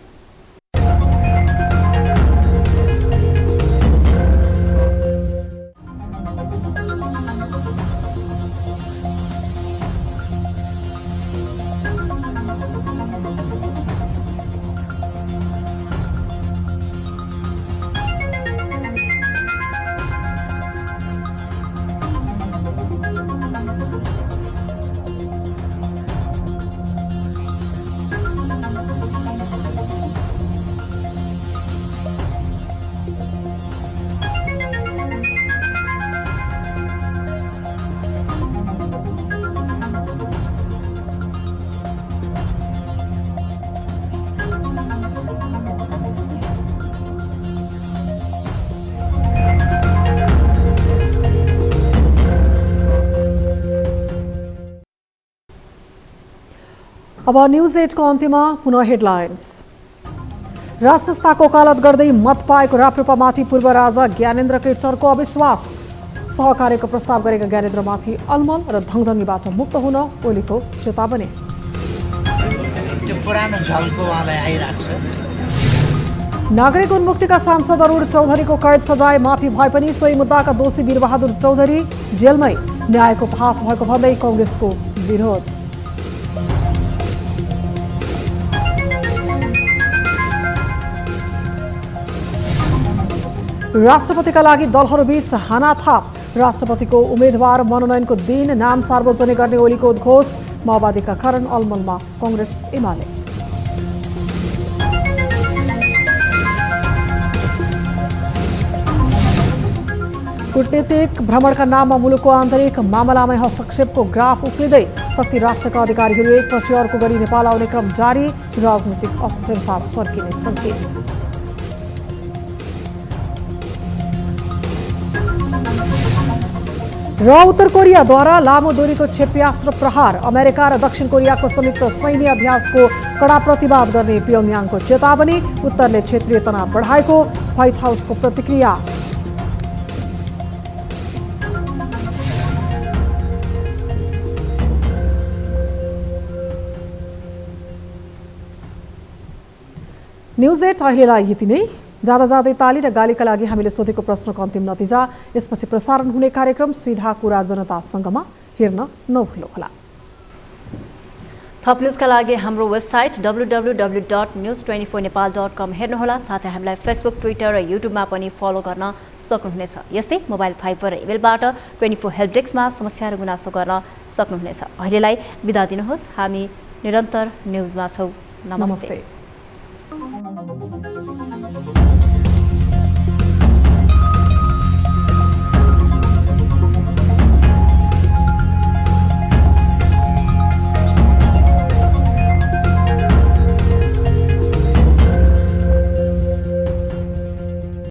[SPEAKER 1] अब न्युज 8 को अन्त्यमा पुनः हेडलाइन्स। राज संस्थाको वकालत गर्दै मत पाएको राप्रपामाथि पूर्व राजा ज्ञानेन्द्रकै चर्को अविश्वास। सहकार्यको प्रस्ताव गरेका ज्ञानेन्द्रमाथि अलमल र धङधङीबाट मुक्त हुन ओलीको चेतावनी।
[SPEAKER 3] त्यो पुरानो झल्को उहाँलाई आइरहेको छ।
[SPEAKER 1] नागरिक उन्मुक्तिका सांसद अरुण चौधरीको कैद सजाय माफी भए पनि सोही मुद्दाका दोषी वीरबहादुर चौधरी जेलमै न्यायको उपहास भएको भन्दै कांग्रेसको विरोध। राष्ट्रपतिका लागि दलहरूबीच हानाथाप। राष्ट्रपतिको उम्मेदवार मनोनयनको दिन नाम सार्वजनिक गर्ने ओलीको उद्घोष। माओवादीका कारण अलमलमा कांग्रेस एमाले। कूटनीतिक भ्रमणका नाममा मुलुकको आन्तरिक मामलामै हस्तक्षेपको ग्राफ उक्लिँदै शक्ति राष्ट्रका अधिकारीहरू एकपछि अर्को गरी नेपाल आउने क्रम जारी। राजनीतिक अस्थिरता चर्किने सङ्केत। र उत्तर कोरियाद्वारा लामो दूरीको क्षेप्यास्त्र प्रहार। अमेरिका र दक्षिण कोरियाको संयुक्त सैन्य अभ्यासको कडा प्रतिवाद गर्ने प्योङयाङको चेतावनी। उत्तरले क्षेत्रीय तनाव बढाएको व्हाइट हाउसको प्रतिक्रिया। न्युज 8 अहिलेलाई यति नै। जाँदा जाँदै ताली र गालीका लागि हामीले सोधेको प्रश्नको अन्तिम नतिजा, यसपछि प्रसारण हुने कार्यक्रम सीधा कुरा जनतासँगमा हेर्न नभुल्नुहोला।
[SPEAKER 2] थप न्युजका लागि हाम्रो वेबसाइट www.news24nepal.com हेर्नुहोला। साथै हामीलाई फेसबुक, ट्विटर र युट्युबमा पनि फलो गर्न सक्नुहुनेछ। यस्तै मोबाइल फाइबर र इमेलबाट 24 हेल्प डेस्कमा समस्या र गुनासो गर्न सक्नुहुनेछ। अहिलेलाई बिदा दिनुहोस्। हामी निरन्तर न्युजमा छौँ। नमस्ते।